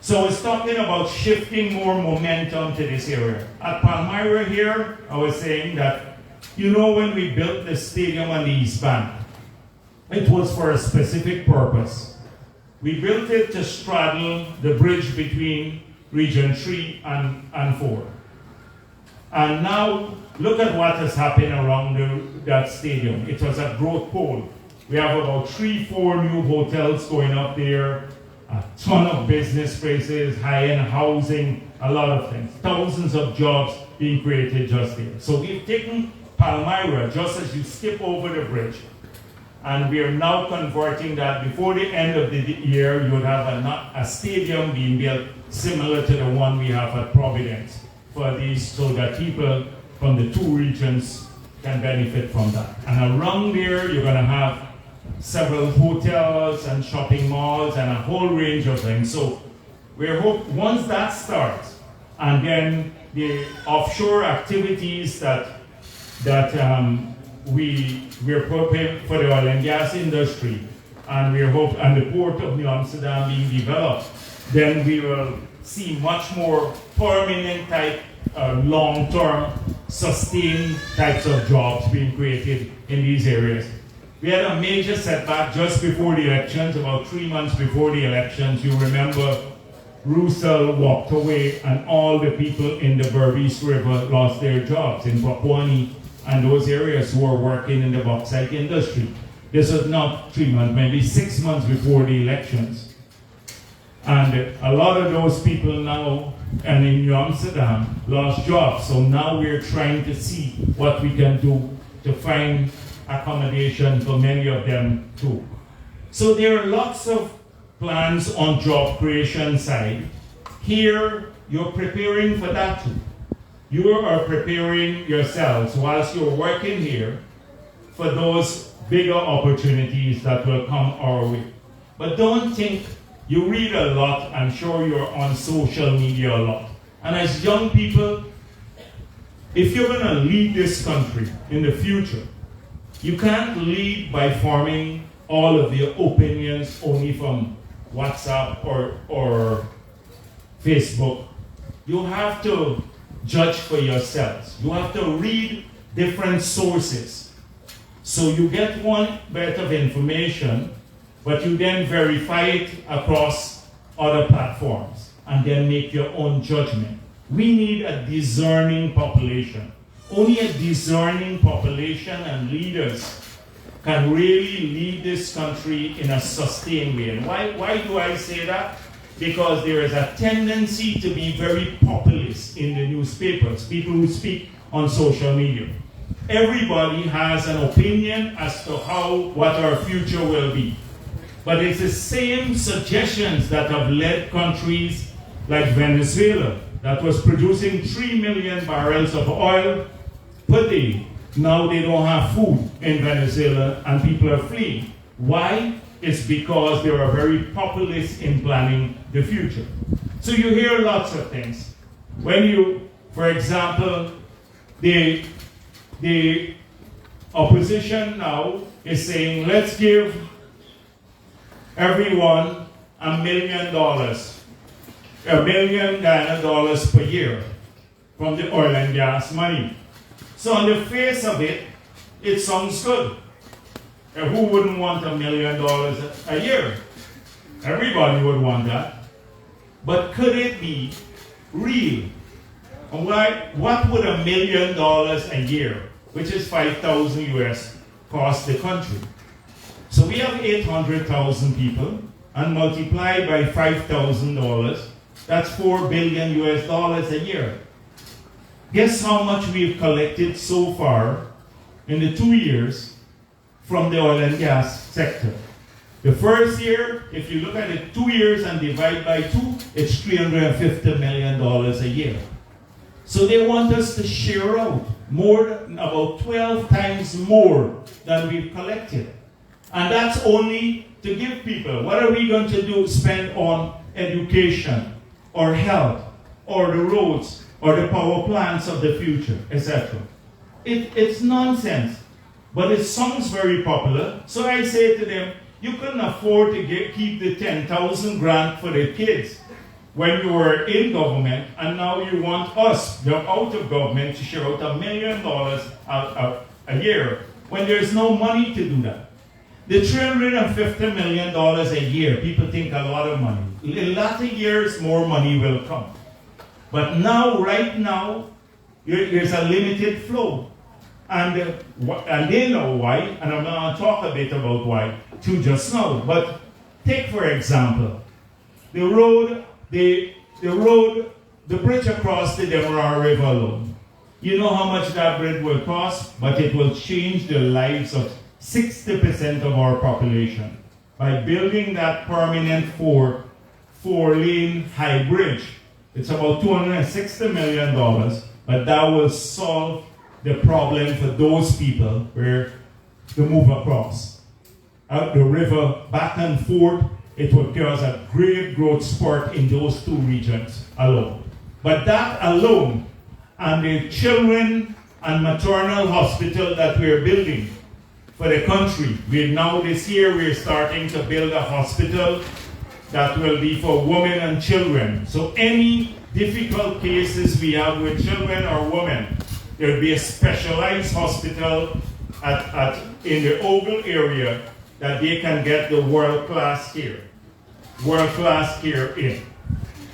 So it's talking about shifting more momentum to this area. At Palmyra here, I was saying that, when we built the stadium on the East Bank, it was for a specific purpose. We built it to straddle the bridge between Region 3 and 4. And now, look at what has happened around that stadium. It was a growth pole. We have about 3-4 new hotels going up there, a ton of business places, high-end housing, a lot of things. Thousands of jobs being created just there. So we've taken Palmyra, just as you skip over the bridge, And we are now converting that. Before the end of the year, you would have a stadium being built similar to the one we have at Providence for these, so that people from the two regions can benefit from that. And around there, you're going to have several hotels and shopping malls and a whole range of things. So we hope once that starts, and then the offshore activities that we're preparing for the oil and gas industry, and we hope, and the port of New Amsterdam being developed, then we will see much more permanent type, long-term, sustained types of jobs being created in these areas. We had a major setback just before the elections, about 3 months before the elections. You remember Roussel walked away and all the people in the Berbice River lost their jobs in Papuani and those areas who were working in the bauxite industry. This was not 3 months, maybe 6 months before the elections. And a lot of those people now, and in New Amsterdam, lost jobs. So now we're trying to see what we can do to find accommodation for many of them too. So there are lots of plans on job creation side. Here, you're preparing for that too. You are preparing yourselves whilst you're working here for those bigger opportunities that will come our way. But don't think, you read a lot, I'm sure you're on social media a lot. And as young people, if you're going to lead this country in the future, you can't lead by forming all of your opinions only from WhatsApp or Facebook. You have to judge for yourselves. You have to read different sources. So you get one bit of information, but you then verify it across other platforms and then make your own judgment. We need a discerning population. Only a discerning population and leaders can really lead this country in a sustained way. And why do I say that? Because there is a tendency to be very populist in the newspapers, people who speak on social media. Everybody has an opinion as to what our future will be. But it's the same suggestions that have led countries like Venezuela, that was producing 3 million barrels of oil per day. Now they don't have food in Venezuela and people are fleeing. Why? It's because they are very populist in planning the future. So you hear lots of things. When you, for example, the opposition now is saying, let's give everyone $1 million, $1 million dollars per year from the oil and gas money. So on the face of it, it sounds good. Who wouldn't want $1 million a year? Everybody would want that. But could it be real? And what would $1 million a year, which is 5,000 US, cost the country? So we have 800,000 people, and multiplied by $5,000, that's $4 billion US dollars a year. Guess how much we've collected so far in the 2 years from the oil and gas sector? The first year, if you look at it 2 years and divide by 2, it's $350 million a year. So they want us to share out about 12 times more than we've collected. And that's only to give people. What are we going to do? Spend on education or health or the roads or the power plants of the future, etc. It's nonsense, but it sounds very popular. So I say to them, you couldn't afford to keep the 10,000 grant for the kids when you were in government, and now you want us, you're out of government, to share out $1 million a year when there's no money to do that. The $350 million a year, people think a lot of money. In latter years, more money will come. But now, right now, there's a limited flow. And they know why, and I'm going to talk a bit about why too just now. But take, for example, the bridge across the Demerara River alone. You know how much that bridge will cost, but it will change the lives of 60% of our population. By building that permanent four-lane high bridge, it's about $260 million, but that will solve the problem for those people where to move across. Out the river, back and forth, it will cause a great growth spurt in those two regions alone. But that alone, and the children and maternal hospital that we're building for the country, this year we're starting to build a hospital that will be for women and children. So any difficult cases we have with children or women, there will be a specialized hospital in the Oval area that they can get the world-class care in.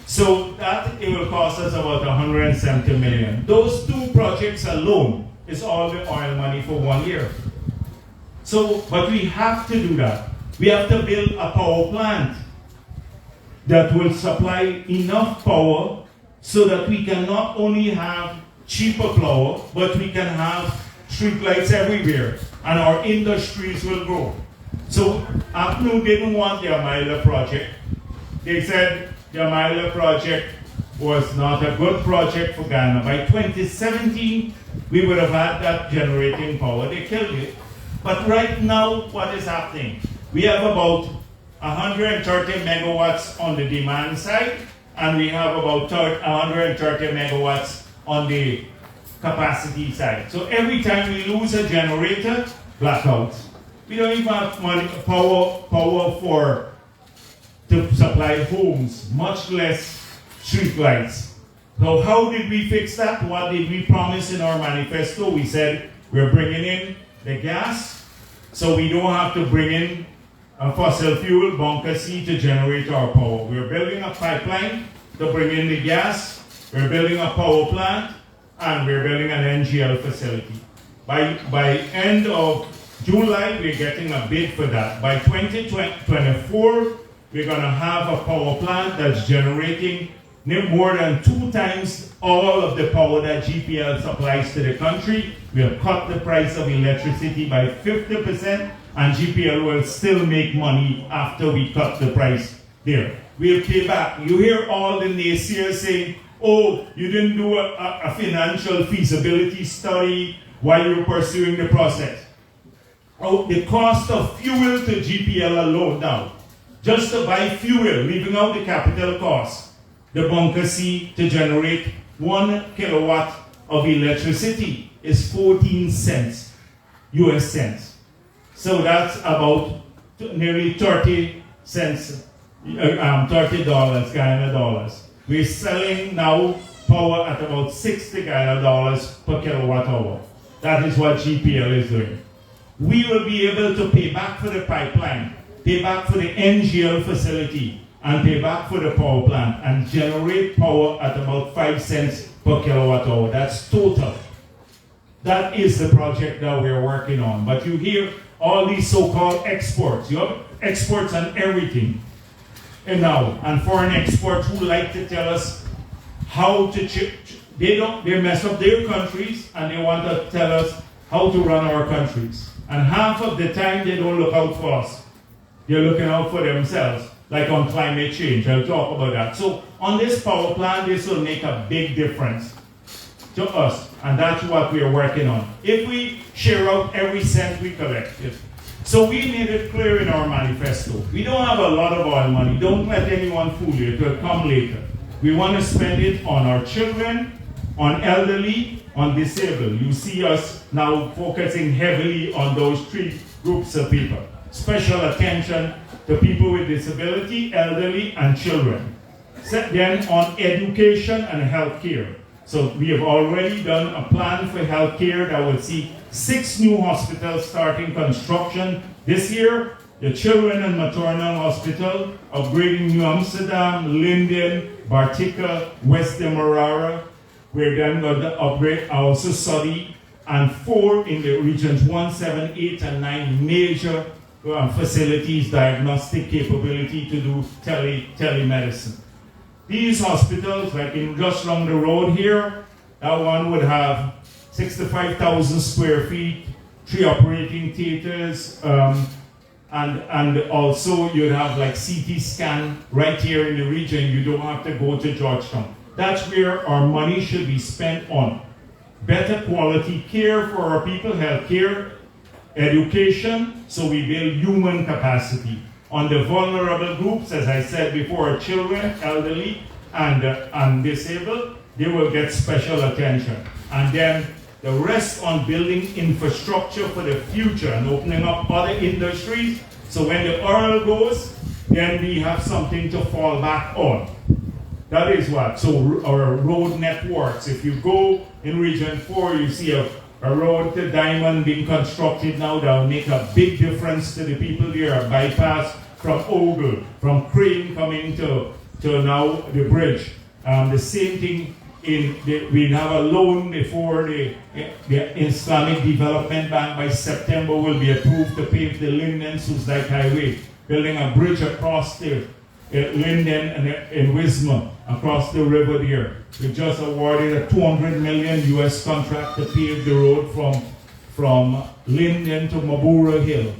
So that it will cost us about $170 million. Those two projects alone is all the oil money for 1 year. So, but we have to do that. We have to build a power plant that will supply enough power so that we can not only have cheaper power, but we can have street lights everywhere, and our industries will grow. So APNU didn't want the Amila project. They said the Amila project was not a good project for Ghana. By 2017, we would have had that generating power. They killed it. But right now, what is happening? We have about 130 megawatts on the demand side, and we have about 130 megawatts on the capacity side. So every time we lose a generator, blackouts. We don't even have power to supply homes, much less street lights. So how did we fix that? What did we promise in our manifesto? We said we're bringing in the gas, so we don't have to bring in a fossil fuel, bunker C, to generate our power. We're building a pipeline to bring in the gas, we're building a power plant, and we're building an NGL facility. By end of July, we're getting a bid for that. By 2024, we're going to have a power plant that's generating more than 2 times all of the power that GPL supplies to the country. We'll cut the price of electricity by 50%, and GPL will still make money after we cut the price there. We'll pay back. You hear all the naysayers saying, oh, you didn't do a financial feasibility study while you're pursuing the process. Oh, the cost of fuel to GPL alone now, just to buy fuel, leaving out the capital cost, the bunker C to generate 1 kilowatt of electricity is 14 cents, US cents. So that's about nearly 30 cents, $30 Guyana dollars. We're selling now power at about $60 Guyana dollars per kilowatt hour. That is what GPL is doing. We will be able to pay back for the pipeline, pay back for the NGL facility, and pay back for the power plant, and generate power at about 5 cents per kilowatt hour. That's total. That is the project that we're working on. But you hear all these so-called exports. You have exports on everything. And foreign exports who like to tell us how to they mess up their countries, and they want to tell us how to run our countries. And half of the time they don't look out for us. They're looking out for themselves, like on climate change. I'll talk about that. So on this power plant, this will make a big difference to us, and that's what we're working on. If we share out every cent we collect. So we made it clear in our manifesto. We don't have a lot of oil money. Don't let anyone fool you. It will come later. We want to spend it on our children, on elderly, on disabled. You see us now focusing heavily on those 3 groups of people. Special attention to people with disability, elderly, and children. Then on education and healthcare. So we have already done a plan for healthcare that will see 6 new hospitals starting construction this year. The Children and Maternal Hospital, upgrading New Amsterdam, Linden, Bartica, West Demerara. We're then going to upgrade also Soddy, and 4 in the regions 1, 7, 8, and 9 major facilities, diagnostic capability to do telemedicine. These hospitals, like in just along the road here, that one would have 65,000 square feet, 3 operating theaters, and also you'd have like CT scan right here in the region. You don't have to go to Georgetown. That's where our money should be spent on. Better quality care for our people, health care, education, so we build human capacity. On the vulnerable groups, as I said before, children, elderly, and disabled, they will get special attention. And then the rest on building infrastructure for the future and opening up other industries. So when the oil goes, then we have something to fall back on. That is what. So our road networks, if you go in Region 4, you see a road to Diamond being constructed now that will make a big difference to the people there. A bypass from Ogle, from Crane coming to now the bridge. The same thing we have a loan before the Islamic Development Bank by September will be approved to pave the Linden-Susdike Highway, building a bridge across the Linden and Wismar, across the river there. We just awarded a $200 million US contract to pave the road from Linden to Mabura Hill.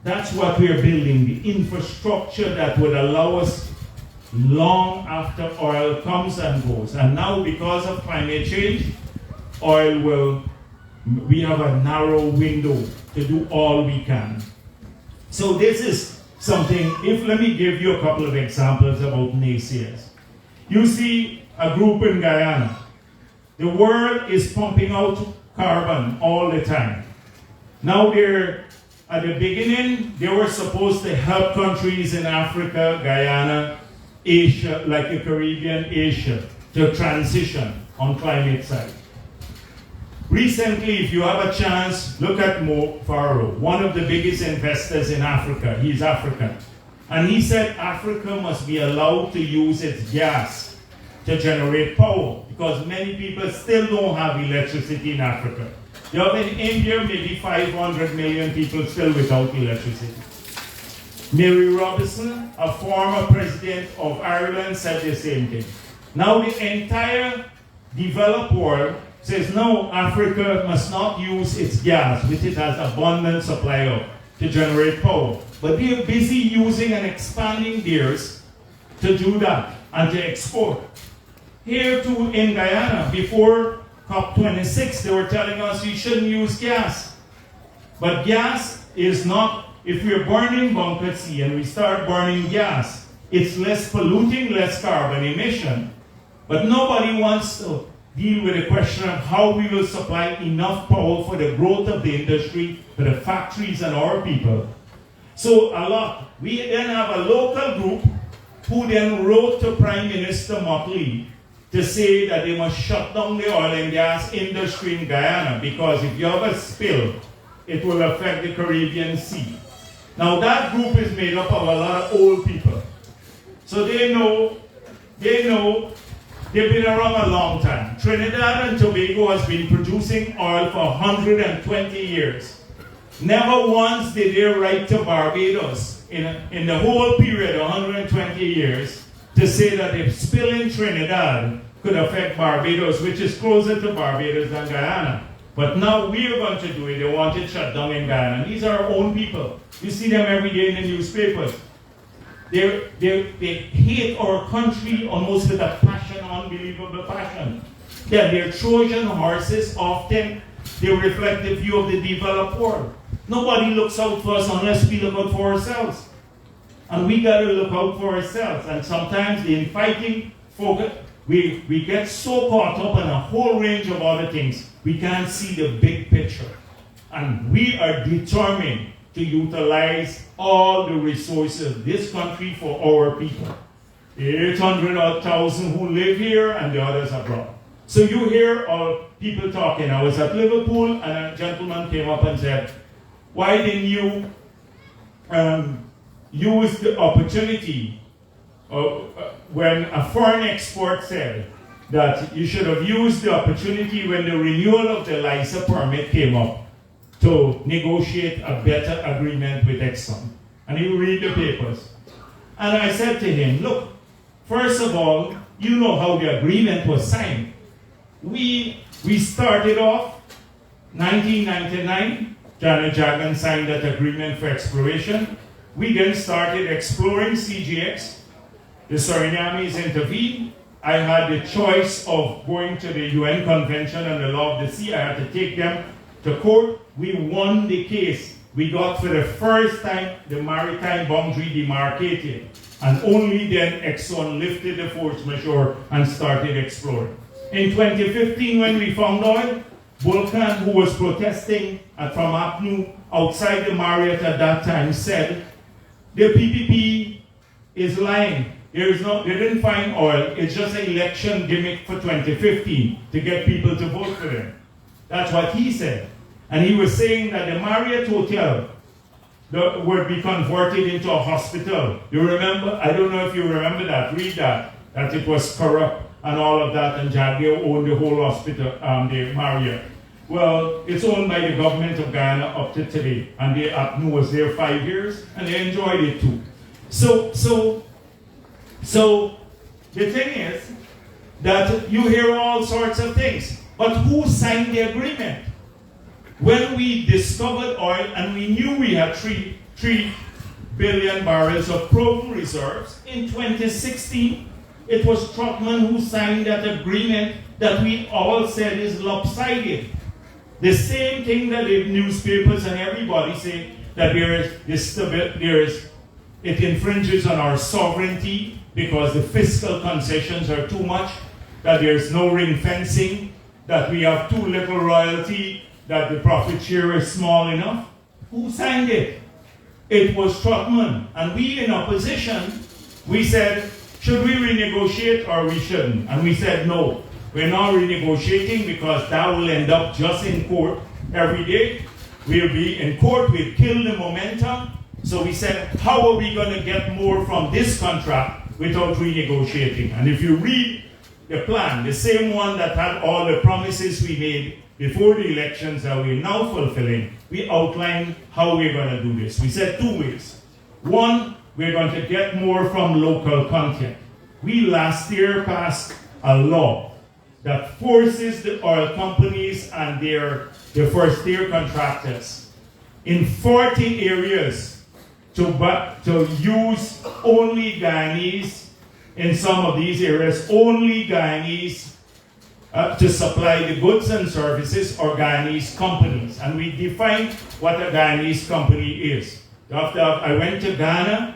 That's what we're building, the infrastructure that would allow us long after oil comes and goes. And now, because of climate change, we have a narrow window to do all we can. So this is something, let me give you a couple of examples about naysayers. You see a group in Guyana. The world is pumping out carbon all the time. Now at the beginning, they were supposed to help countries in Africa, Guyana, Asia, like the Caribbean, Asia, to transition on climate side. Recently, if you have a chance, look at Mo Farrow, one of the biggest investors in Africa. He's African. And he said Africa must be allowed to use its gas to generate power, because many people still don't have electricity in Africa. You have in India, maybe 500 million people still without electricity. Mary Robinson, a former president of Ireland, said the same thing. Now the entire developed world says, no, Africa must not use its gas, which it has abundant supply of, to generate power. But they are busy using and expanding theirs to do that and to export. Here too in Guyana, before COP26, they were telling us you shouldn't use gas. But gas is not, if we're burning bunker C and we start burning gas, it's less polluting, less carbon emission. But nobody wants to deal with the question of how we will supply enough power for the growth of the industry, for the factories and our people. So we then have a local group who then wrote to Prime Minister Motley to say that they must shut down the oil and gas industry in Guyana, because if you have a spill, it will affect the Caribbean Sea. Now that group is made up of a lot of old people. So they know, they've been around a long time. Trinidad and Tobago has been producing oil for 120 years. Never once did they write to Barbados in the whole period, 120 years, to say that if spill in Trinidad could affect Barbados, which is closer to Barbados than Guyana. But now we are going to do it. They want it shut down in Guyana. These are our own people. You see them every day in the newspapers. They hate our country almost with a passion, unbelievable passion. They're Trojan horses. Often they reflect the view of the developed world. Nobody looks out for us unless we look out for ourselves. And we got to look out for ourselves. And sometimes in fighting, we get so caught up in a whole range of other things, we can't see the big picture. And we are determined to utilize all the resources of this country for our people. The 800,000 who live here and the others abroad. So you hear all people talking. I was at Liverpool and a gentleman came up and said, why didn't you use the opportunity when a foreign export said that you should have used the opportunity when the renewal of the license permit came up to negotiate a better agreement with Exxon. And he read the papers. And I said to him, look, first of all, you know how the agreement was signed. We started off 1999 Janet Jagan signed that agreement for exploration. We then started exploring CGX. The Surinamis intervened. I had the choice of going to the UN Convention on the Law of the Sea. I had to take them to court. We won the case. We got for the first time the maritime boundary demarcated. And only then Exxon lifted the force majeure and started exploring. In 2015, when we found oil, Vulcan, who was protesting from APNU outside the Marriott at that time, said, the PPP is lying. They didn't find oil. It's just an election gimmick for 2015 to get people to vote for them. That's what he said. And he was saying that the Marriott Hotel would be converted into a hospital. You remember? I don't know if you remember that. Read that it was corrupt and all of that, and Jagdeo owned the whole hospital, the Marriott. Well, it's owned by the government of Ghana up to today, and the APNU was there 5 years, and they enjoyed it too. So the thing is that you hear all sorts of things, but who signed the agreement? When we discovered oil and we knew we had 3 billion barrels of proven reserves in 2016, it was Trotman who signed that agreement that we all said is lopsided. The same thing that the newspapers and everybody say, that it infringes on our sovereignty because the fiscal concessions are too much, that there's no ring fencing, that we have too little royalty, that the profit share is small enough. Who signed it? It was Trotman. And we in opposition, we said, should we renegotiate or we shouldn't? And we said, no, we're not renegotiating because that will end up just in court every day. We'll be in court, we'll kill the momentum. So we said, how are we going to get more from this contract without renegotiating? And if you read the plan, the same one that had all the promises we made before the elections that we're now fulfilling, we outlined how we're going to do this. We said 2 ways. One, we're going to get more from local content. We last year passed a law that forces the oil companies and their first-tier contractors in 40 areas to use only Guyanese, in some of these areas, only Guyanese to supply the goods and services or Guyanese companies. And we defined what a Guyanese company is. After I went to Ghana,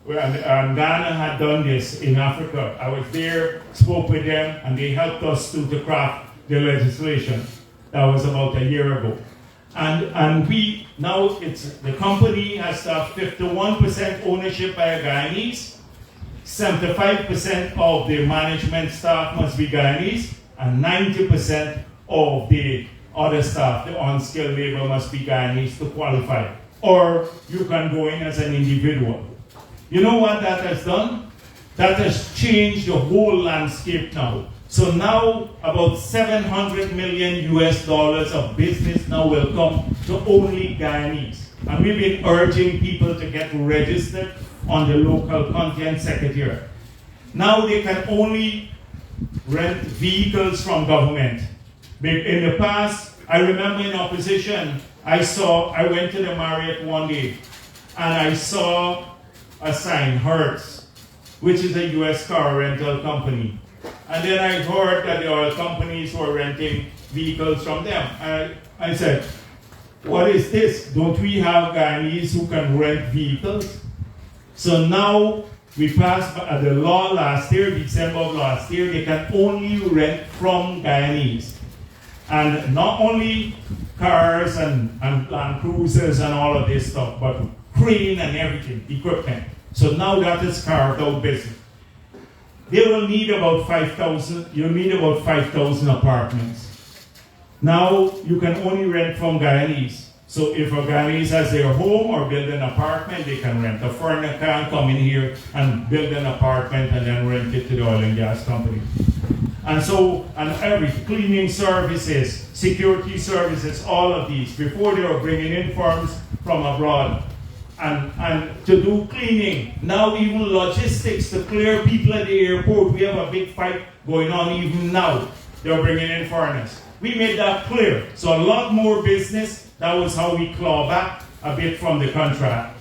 and Ghana had done this in Africa. I was there, spoke with them, and they helped us to craft the legislation. That was about a year ago. And we, now the company has to have 51% ownership by a Guyanese, 75% of the management staff must be Guyanese, and 90% of the other staff, the unskilled labor, must be Guyanese to qualify. Or you can go in as an individual. You know what that has done? That has changed the whole landscape now. So now about $700 million of business now will come to only Guyanese. And we've been urging people to get registered on the local content secretariat. Now they can only rent vehicles from government. In the past, I remember in opposition, I went to the Marriott one day and I saw a sign, Hertz, which is a US car rental company. And then I heard that the oil companies were renting vehicles from them. And I said, what is this? Don't we have Guyanese who can rent vehicles? So now we passed the law last year, December of last year, they can only rent from Guyanese. And not only cars and Land Cruisers and all of this stuff, but crane and everything, equipment. So now that is carved out business. They will need about 5,000, you'll need about 5,000 apartments. Now you can only rent from Guyanese. So if a Guyanese has their home or build an apartment, they can rent. A foreigner can come in here and build an apartment and then rent it to the oil and gas company. And so, and every cleaning services, security services, all of these, before they were bringing in firms from abroad and to do cleaning. Now even logistics to clear people at the airport. We have a big fight going on even now. They're bringing in foreigners. We made that clear. So a lot more business That was how we claw back a bit from the contract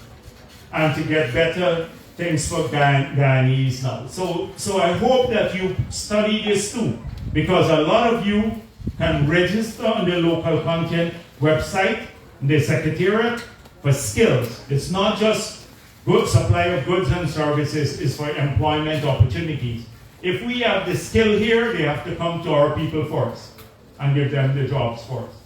and to get better things for Guyanese now. So I hope that you study this too, because a lot of you can register on the local content website, the Secretariat, for skills. It's not just good supply of goods and services, it's for employment opportunities. If we have the skill here, they have to come to our people first and give them the jobs first.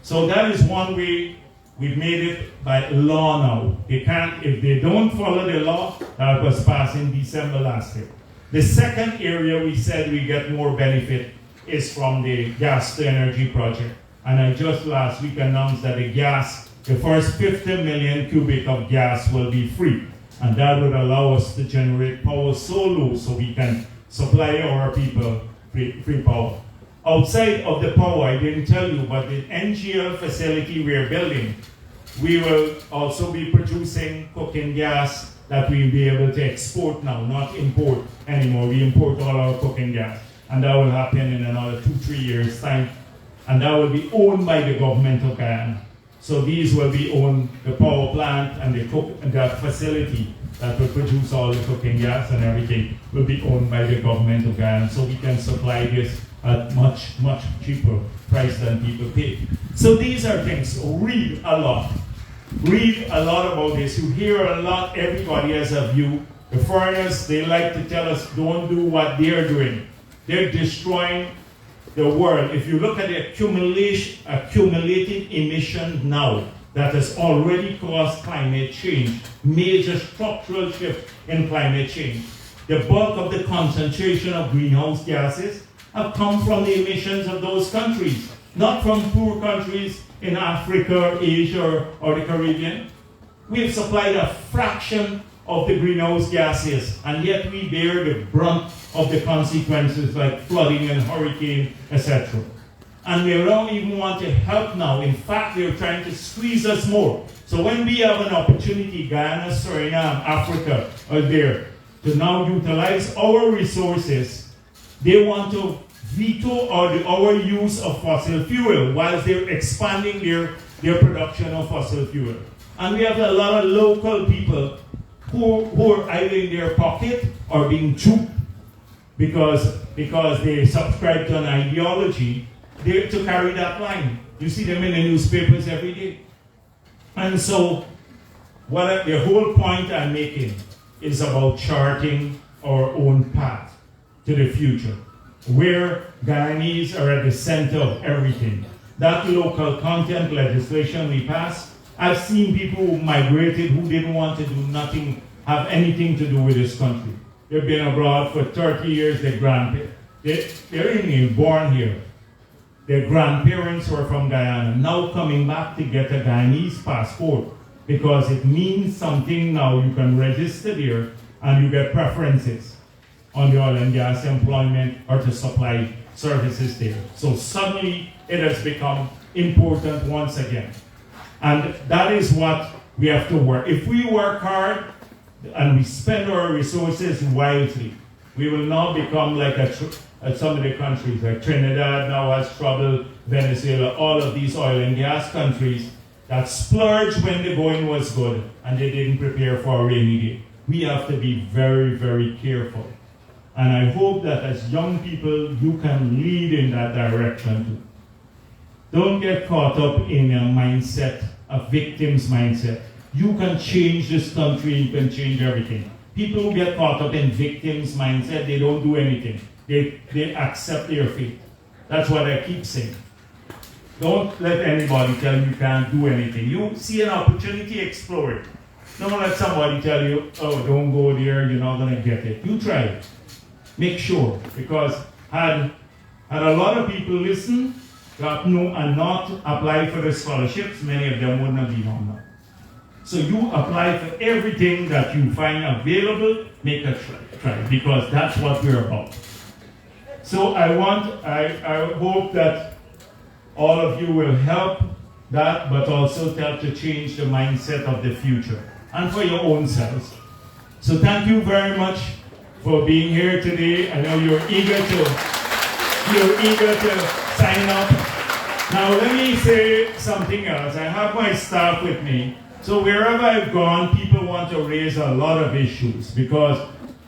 So that is one way. We've made it by law now. They can't, if they don't follow the law, that was passed in December last year. The second area we said we get more benefit is from the gas to energy project. And I just last week announced that the first 50 million cubic of gas will be free. And that would allow us to generate power so low so we can supply our people free power. Outside of the power, I didn't tell you, but the NGL facility we're building, we will also be producing cooking gas that we'll be able to export now, not import anymore. We import all our cooking gas. And that will happen in another 2-3 years' time. And that will be owned by the government of Guyana. So these will be owned, the power plant and that facility that will produce all the cooking gas and everything will be owned by the government of Guyana. So we can supply this at much, much cheaper price than people pay. So these are things. So read a lot. Read a lot about this. You hear a lot, everybody has a view. The foreigners, they like to tell us, don't do what they're doing. They're destroying the world. If you look at the accumulated emission now, that has already caused climate change, major structural shift in climate change. The bulk of the concentration of greenhouse gases have come from the emissions of those countries, not from poor countries in Africa, Asia, or the Caribbean. We've supplied a fraction of the greenhouse gases, and yet we bear the brunt of the consequences like flooding and hurricane, etc. And they don't even want to help now. In fact, they're trying to squeeze us more. So when we have an opportunity, Guyana, Suriname, Africa are there, to now utilize our resources, they want to veto our use of fossil fuel whilst they're expanding their production of fossil fuel. And we have a lot of local people who are either in their pocket or being duped because they subscribe to an ideology to carry that line. You see them in the newspapers every day. And so the whole point I'm making is about charting our own path to the future, where Guyanese are at the center of everything. That local content legislation we passed, I've seen people who migrated who didn't want to do nothing, have anything to do with this country. They've been abroad for 30 years, they're even born here. Their grandparents were from Guyana, now coming back to get a Guyanese passport because it means something now. You can register there and you get preferences on the oil and gas employment or to supply services there. So suddenly it has become important once again. And that is what we have to work. If we work hard and we spend our resources wisely, we will now become like some of the countries, like Trinidad now has trouble, Venezuela, all of these oil and gas countries that splurged when the going was good and they didn't prepare for a rainy day. We have to be very, very careful. And I hope that as young people, you can lead in that direction too. Don't get caught up in a mindset, a victim's mindset. You can change this country, you can change everything. People who get caught up in victim's mindset, they don't do anything. They accept their fate. That's what I keep saying. Don't let anybody tell you can't do anything. You see an opportunity, explore it. Don't let somebody tell you, oh, don't go there, you're not going to get it. You try it. Make sure. Because had a lot of people listen and not apply for the scholarships, many of them wouldn't have been on now. So you apply for everything that you find available, make a try, because that's what we're about. So I hope that all of you will help that, but also help to change the mindset of the future and for your own selves. So thank you very much for being here today. I know you're eager to sign up Now let me say something else. I have my staff with me. So wherever I've gone, people want to raise a lot of issues because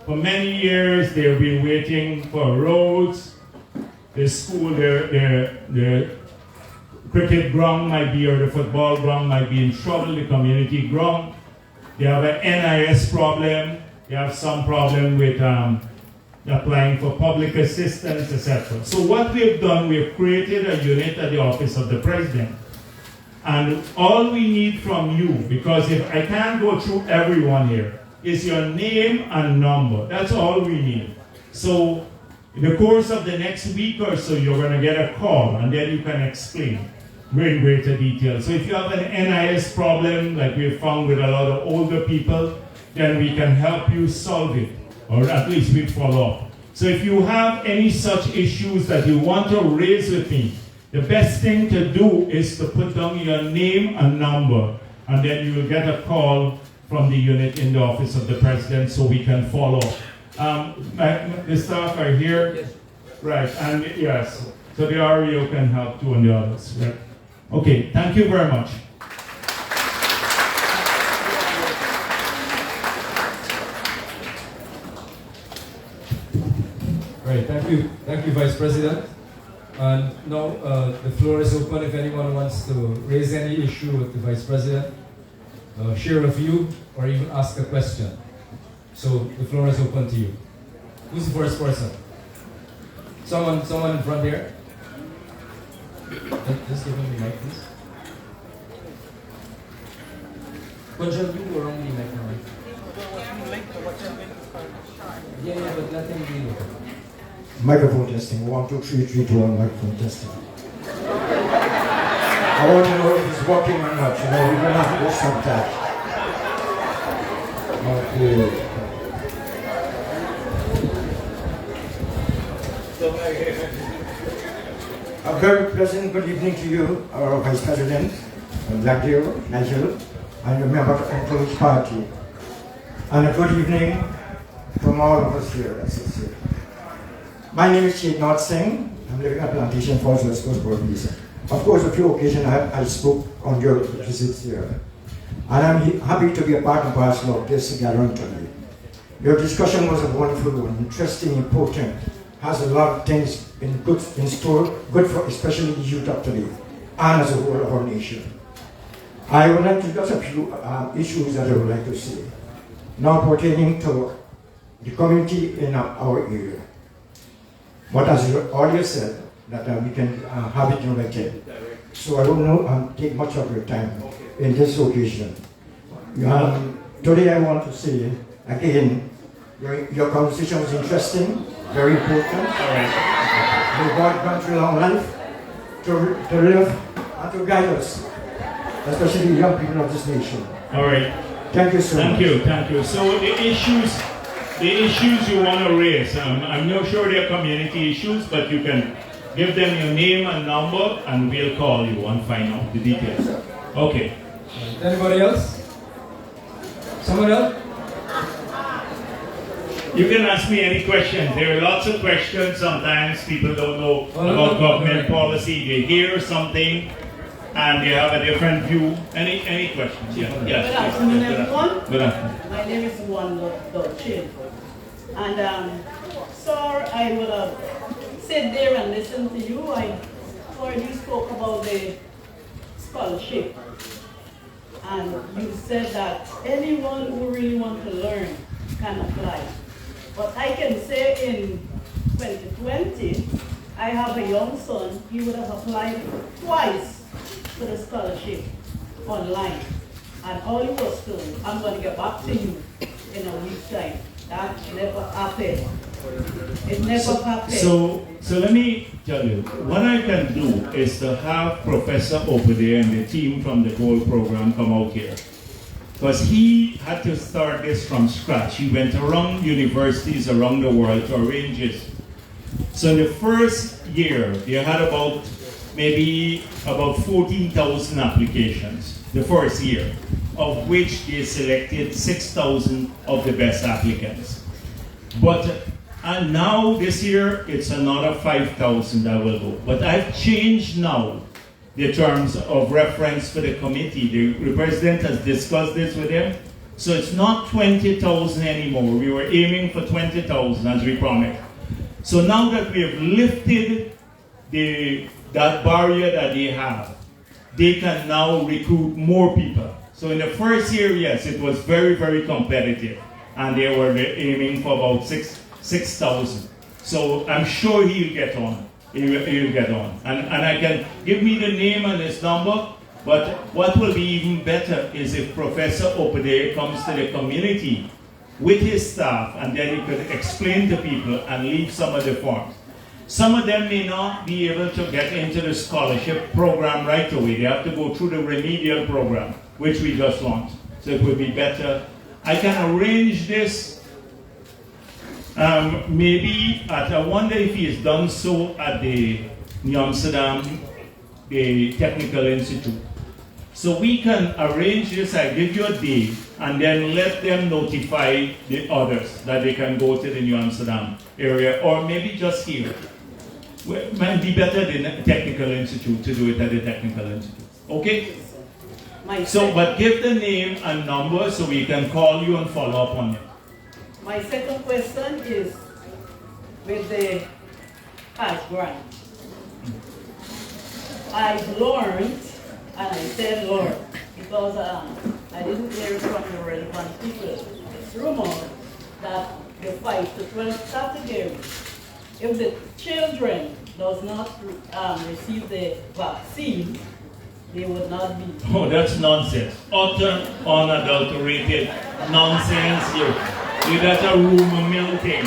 for many years they've been waiting for roads. The school, the cricket ground might be, or the football ground might be in trouble, the community ground. They have an NIS problem. They have some problem with applying for public assistance, etc. So what we've done, we've created a unit at the office of the president. And all we need from you, because if I can't go through everyone here, is your name and number. That's all we need. So in the course of the next week or so, you're going to get a call, and then you can explain in greater detail. So if you have an NIS problem, like we've found with a lot of older people, then we can help you solve it, or at least we follow up. So if you have any such issues that you want to raise with me, the best thing to do is to put down your name and number, and then you will get a call from the unit in the office of the president so we can follow up. The staff are here. Yes. Right, and yes, so the REO can help too, and the others, right? Okay, thank you very much. Right, thank you, Vice President. And now the floor is open if anyone wants to raise any issue with the Vice President, share a view, or even ask a question. So the floor is open to you. Who's the first person? Someone in front here. Just give him the mic, please. Control, you go around the mic now. Yeah, but let him be local. Microphone testing. 1, 2, 3, 3, 2, 1. Microphone testing. I want to know if it's working or not. You know, we're gonna have to go stop that. Okay. A very pleasant good evening to you, our Vice President, Jagdeo, Nigel, and the member of the Encourage Party. And a good evening from all of us here, as I say. My name is Chetnath Singh. I'm living at Plantation Falls, West Coast, Burmese. Of course, a few occasions I spoke on your visits here. And I'm happy to be a part and parcel of this gathering today. Your discussion was a wonderful one, interesting, important, has a lot of things in store, good for especially the youth of today, and as a whole of our nation. I would like to discuss a few issues that I would like to say, now pertaining to the community in our area. But as you earlier said, that we can have it united. So I won't take much of your time in this occasion. Today I want to say, again, your conversation was interesting, very important. May God grant you long life to live and to guide us, especially the young people of this nation. All right. Thank you so much. Thank you. So the issues you want to raise, I'm not sure they're community issues, but you can give them your name and number, and we'll call you and find out the details. Okay. Anybody else? Someone else? You can ask me any questions. There are lots of questions. Sometimes people don't know about government policy. They hear something and they have a different view. Any questions? Yeah. Yes. Good afternoon, everyone. Good afternoon. My name is Wanda Dolce. And sir, I would have sit there and listen to you. I heard you spoke about the scholarship. And you said that anyone who really wants to learn can apply. But I can say in 2020, I have a young son. He would have applied twice for the scholarship online. And all he was told, I'm going to get back to you in a week's time. That never happened. It never happened. So let me tell you, what I can do is to have Professor over there and the team from the Gold program come out here. Because he had to start this from scratch. He went around universities around the world to arrange it. So in the first year, they had maybe about 14,000 applications, the first year, of which they selected 6,000 of the best applicants. And now this year, it's another 5,000 that will go. But I've changed now the terms of reference for the committee. The president has discussed this with him. So it's not 20,000 anymore. We were aiming for 20,000 as we promised. So now that we have lifted that barrier that they have, they can now recruit more people. So in the first year, yes, it was very, very competitive. And they were aiming for about 6,000. So I'm sure he'll get on. He'll get on. And I can give me the name and his number, but what will be even better is if Professor Opede comes to the community with his staff, and then he could explain to people and leave some of the forms. Some of them may not be able to get into the scholarship program right away. They have to go through the remedial program, which we just launched. So it would be better. I can arrange this maybe I wonder if he has done so at the New Amsterdam, the Technical Institute. So we can arrange this, I give you a day, and then let them notify the others that they can go to the New Amsterdam area, or maybe just here. It might be better than the Technical Institute to do it at the Technical Institute. Okay? So, but give the name and number so we can call you and follow up on it. My second question is with the cash grant. I learned, and I said Lord, because I didn't hear it from the relevant people. It's rumored that the 5 to 12 category, if the children does not receive the vaccine, they would not be. Oh, that's nonsense. Utter, unadulterated nonsense. You got a rumor mill thing.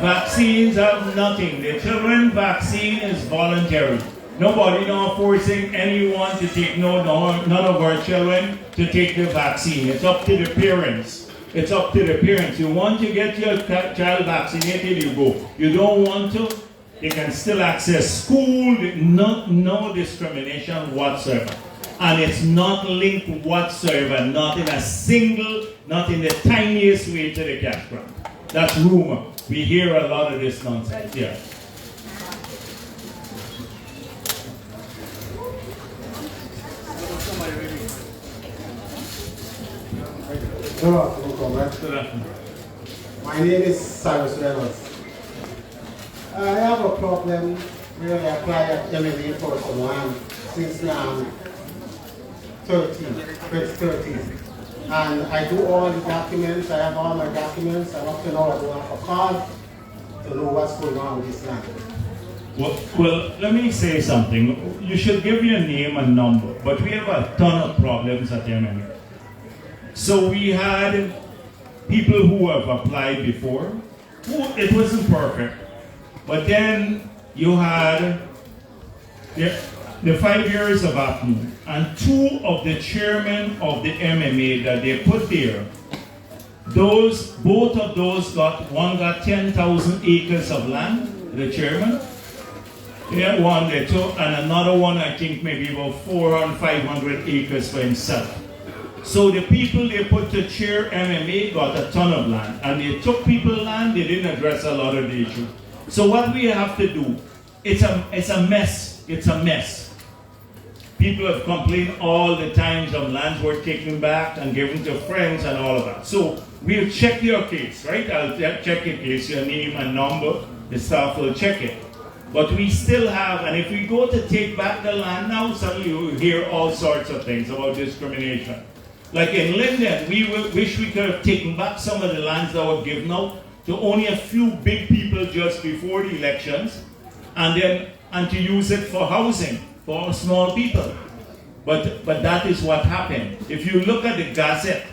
Vaccines have nothing. The children vaccine is voluntary. Nobody not forcing anyone to take none of our children to take the vaccine. It's up to the parents. It's up to the parents. You want to get your child vaccinated, you go. You don't want to, they can still access school, no discrimination whatsoever. And it's not linked whatsoever, not in the tiniest way to the cash grant. That's rumor. We hear a lot of this nonsense. Yeah. Good afternoon, comrade. Good afternoon. My name is Cyrus Reynolds. I have a problem where I applied at MMA for some land since 2013. And I do all the documents, I have all my documents, and up to now I don't have a card to know what's going on with this land. Well, let me say something. You should give your name and number, but we have a ton of problems at MMA. So we had people who have applied before. It wasn't perfect. But then you had the 5 years of APNU, and 2 of the chairmen of the MMA that they put there, both of those one got 10,000 acres of land, the chairman. Yeah, one they took, and another one I think maybe about 400 or 500 acres for himself. So the people they put to chair MMA got a ton of land, and they took people land, they didn't address a lot of the issue. So what we have to do, it's a mess, it's a mess. People have complained all the times of lands were taken back and given to friends and all of that. So we'll check your case, right? I'll check your case, your name and number, the staff will check it. But we still have, and if we go to take back the land now, suddenly you hear all sorts of things about discrimination. Like in Linden, we wish we could have taken back some of the lands that were given out to only a few big people just before the elections, and to use it for housing for small people. But that is what happened. If you look at the Gazette,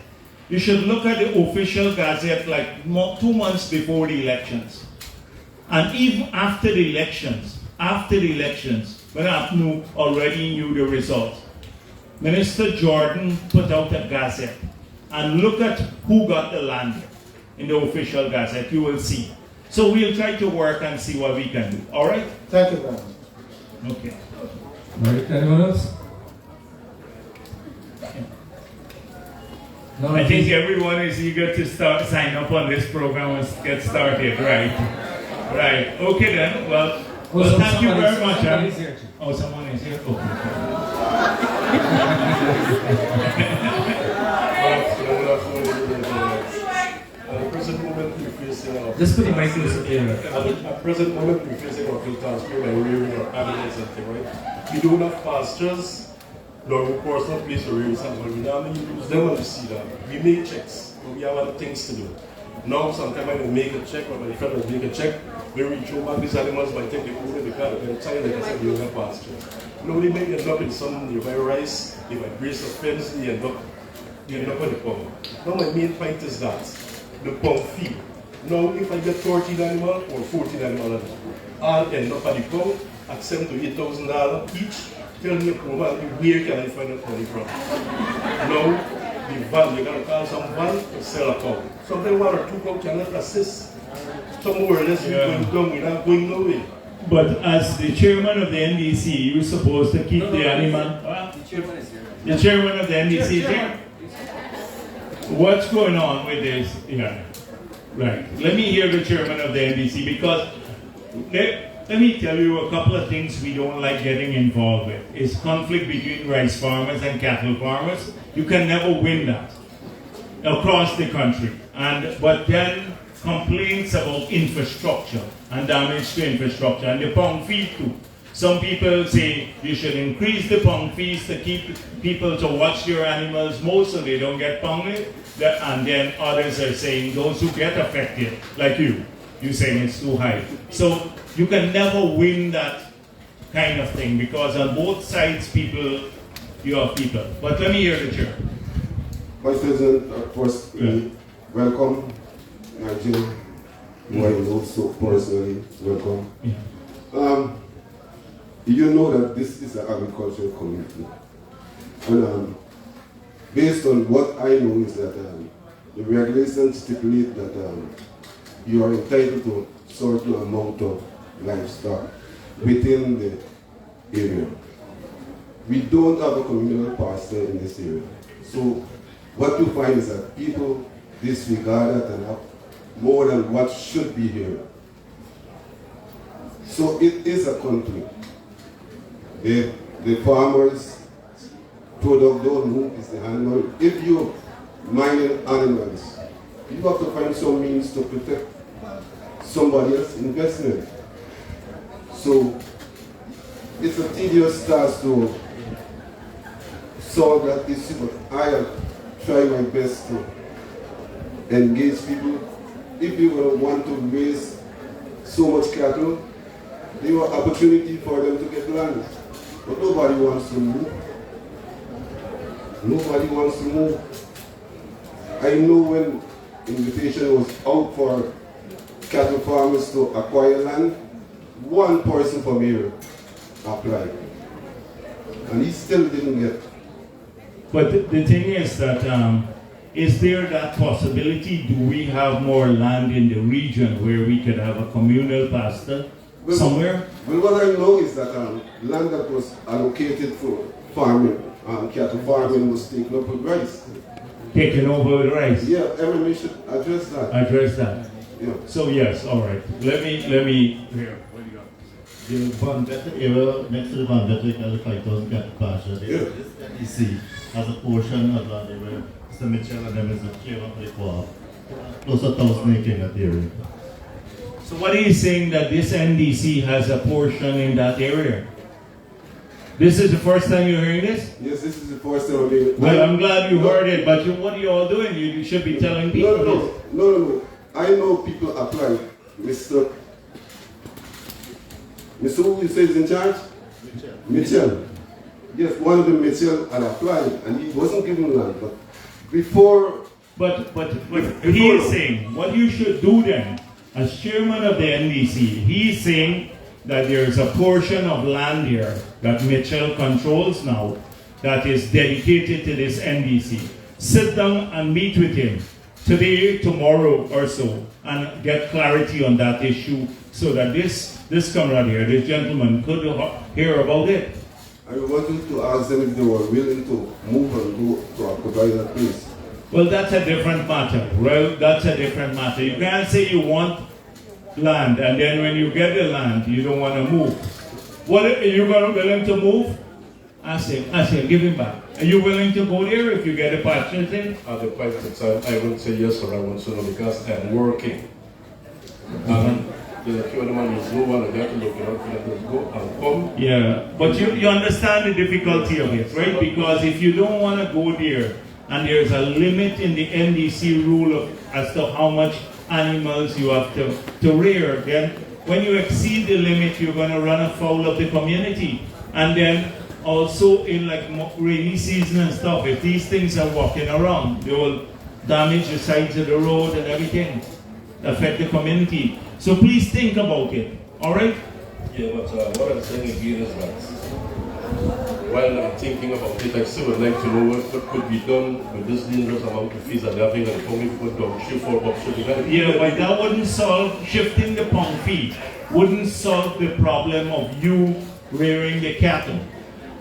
you should look at the official Gazette like 2 months before the elections. And even after the elections, when APNU already knew the results, Minister Jordan put out a Gazette. And look at who got the land in the official Gazette, you will see. So we'll try to work and see what we can do. All right? Thank you very much. Okay. All right, anyone else? No, I think everyone is eager to sign up on this program and get started, right? Right. Okay then. Well, Well, thank you somebody- very much. somebody's here too. Oh, someone is here? Okay. At the present moment, we're facing Just put the mic closer to you. at the present moment, we're facing uphill task by rearing of animals and things, right? We don't have pastures, nor a personal place to rear animals. We don't use them when we see that. We make checks, but we have other things to do. Now, sometimes I make a check, or my friend will make a check, we reach back these animals by taking the food in the car, and then time, like I said, we don't have pastures. You know, they may end up in some nearby rice, if I brace a fence, they end up on the pump. Now, my main point is that the pump feed. Now, if I get 14 animals or 14 animals, I'll end up at the pump at $7,000 to $8,000 each. Tell me, where can I find that money from? Now, the van, you're going to call some van to sell a cow. Sometimes one or two cows cannot assist. Somewhere else, you're going down without going nowhere. But as the chairman of the NDC, you're supposed to keep the animal. The chairman is here. The chairman of the NDC is here. What's going on with this? Yeah, right. Let me hear the chairman of the NDC, because let me tell you a couple of things we don't like getting involved with. It's conflict between rice farmers and cattle farmers. You can never win that across the country. But then complaints about infrastructure and damage to infrastructure and the pound feed too. Some people say you should increase the pound fees to keep people to watch your animals more so they don't get pounded. And then others are saying those who get affected, like you're saying it's too high. So you can never win that kind of thing, because on both sides you have people. But let me hear the chair. Vice President, first, welcome, Nigel, who I know so personally, welcome. Yeah. You know that this is an agricultural community. And based on what I know is that the regulations stipulate that you are entitled to a certain amount of livestock within the area. We don't have a communal pasture in this area. So what you find is that people disregard that and have more than what should be here. So it is a conflict. The farmers' product don't move, is the animal. If you're mining animals, you have to find some means to protect somebody else's investment. So it's a tedious task to solve that issue, but I try my best to engage people. If you want to raise so much cattle, there are opportunity for them to get land. But nobody wants to move. Nobody wants to move. I know when invitation was out for cattle farmers to acquire land, one person from here applied. And he still didn't get. But the thing is that, is there that possibility? Do we have more land in the region where we could have a communal pasture somewhere? Well, what I know is that land that was allocated for farming, cattle farming, was taken up with rice. Taken over with rice? Yeah, everyone should address that. Address that. Yeah. So yes, all right. Let me here. What do you got? The Van Better area next to the Van Better has a 5,000 cattle pasture. This NEC has a portion of land where Mr. Mitchell and them is the chairman for the co-op. Close to 1,000 acres in that area. So what are you saying, that this NDC has a portion in that area? This is the first time you're hearing this? Yes, this is the first time I'm hearing it. Well, I'm glad you heard it, but what are you all doing? You should be telling people this. No. I know people apply. Mr. Who you say is in charge? Mitchell. Yes, one of the Mitchell had applied and he wasn't given land. But before... But he is saying, what you should do then, as chairman of the NDC, he's saying that there is a portion of land here that Mitchell controls now that is dedicated to this NDC. Sit down and meet with him today, tomorrow or so, and get clarity on that issue so that this comrade here, this gentleman, could hear about it. I wanted to ask them if they were willing to move and go to occupy that place. Well, that's a different matter. You can't say you want land, and then when you get the land, you don't want to move. What are you willing to move? Ask him, give him back. Are you willing to go there if you get a pasture thing? At the point of time, I would say yes, or I want to know because I'm working. And the few other man is no one there to look out for them to go and come. Yeah, but you understand the difficulty of it, right? Because if you don't want to go there, and there's a limit in the NDC rule as to how much animals you have to rear, then when you exceed the limit, you're going to run afoul of the community. And then also in like rainy season and stuff, if these things are walking around, they will damage the sides of the road and everything, affect the community. So please think about it, all right? Yeah, but what I'm saying again is that while I'm thinking about it, I still would like to know what could be done with this dangerous amount of fees that they're having and coming for down 3-4 bucks. Yeah, but that wouldn't solve, shifting the pound fee wouldn't solve the problem of you rearing the cattle.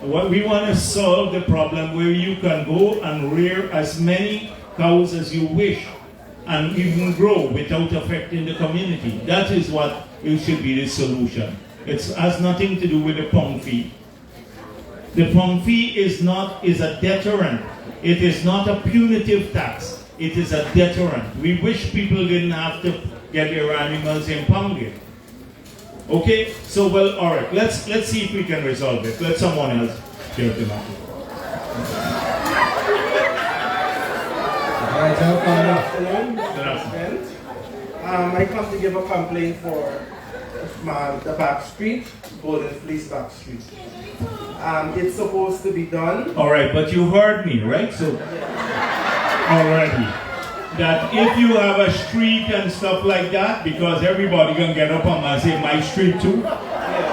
What we want to solve the problem where you can go and rear as many cows as you wish and even grow without affecting the community. That is what it should be the solution. It has nothing to do with the pound fee. The pound fee is a deterrent. It is not a punitive tax. It is a deterrent. We wish people didn't have to get their animals impounded. Okay, so well, all right. Let's see if we can resolve it. Let someone else share the matter. Good afternoon. I come to give a complaint for the back street, Golden Fleece back street. It's supposed to be done. All right, but you heard me, right? So already, that if you have a street and stuff like that, because everybody can get up and say my street too,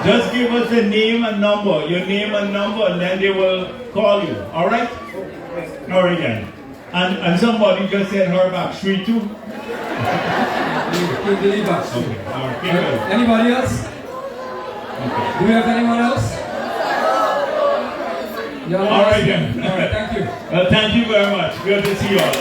just give us the name and number, your name and number, and then they will call you. All right? All right then. And somebody just said her back street too. Keep the back street. Okay. All right. Anybody else? Okay. Do we have anyone else? All right then. All right, thank you. Well, thank you very much. Good to see you all.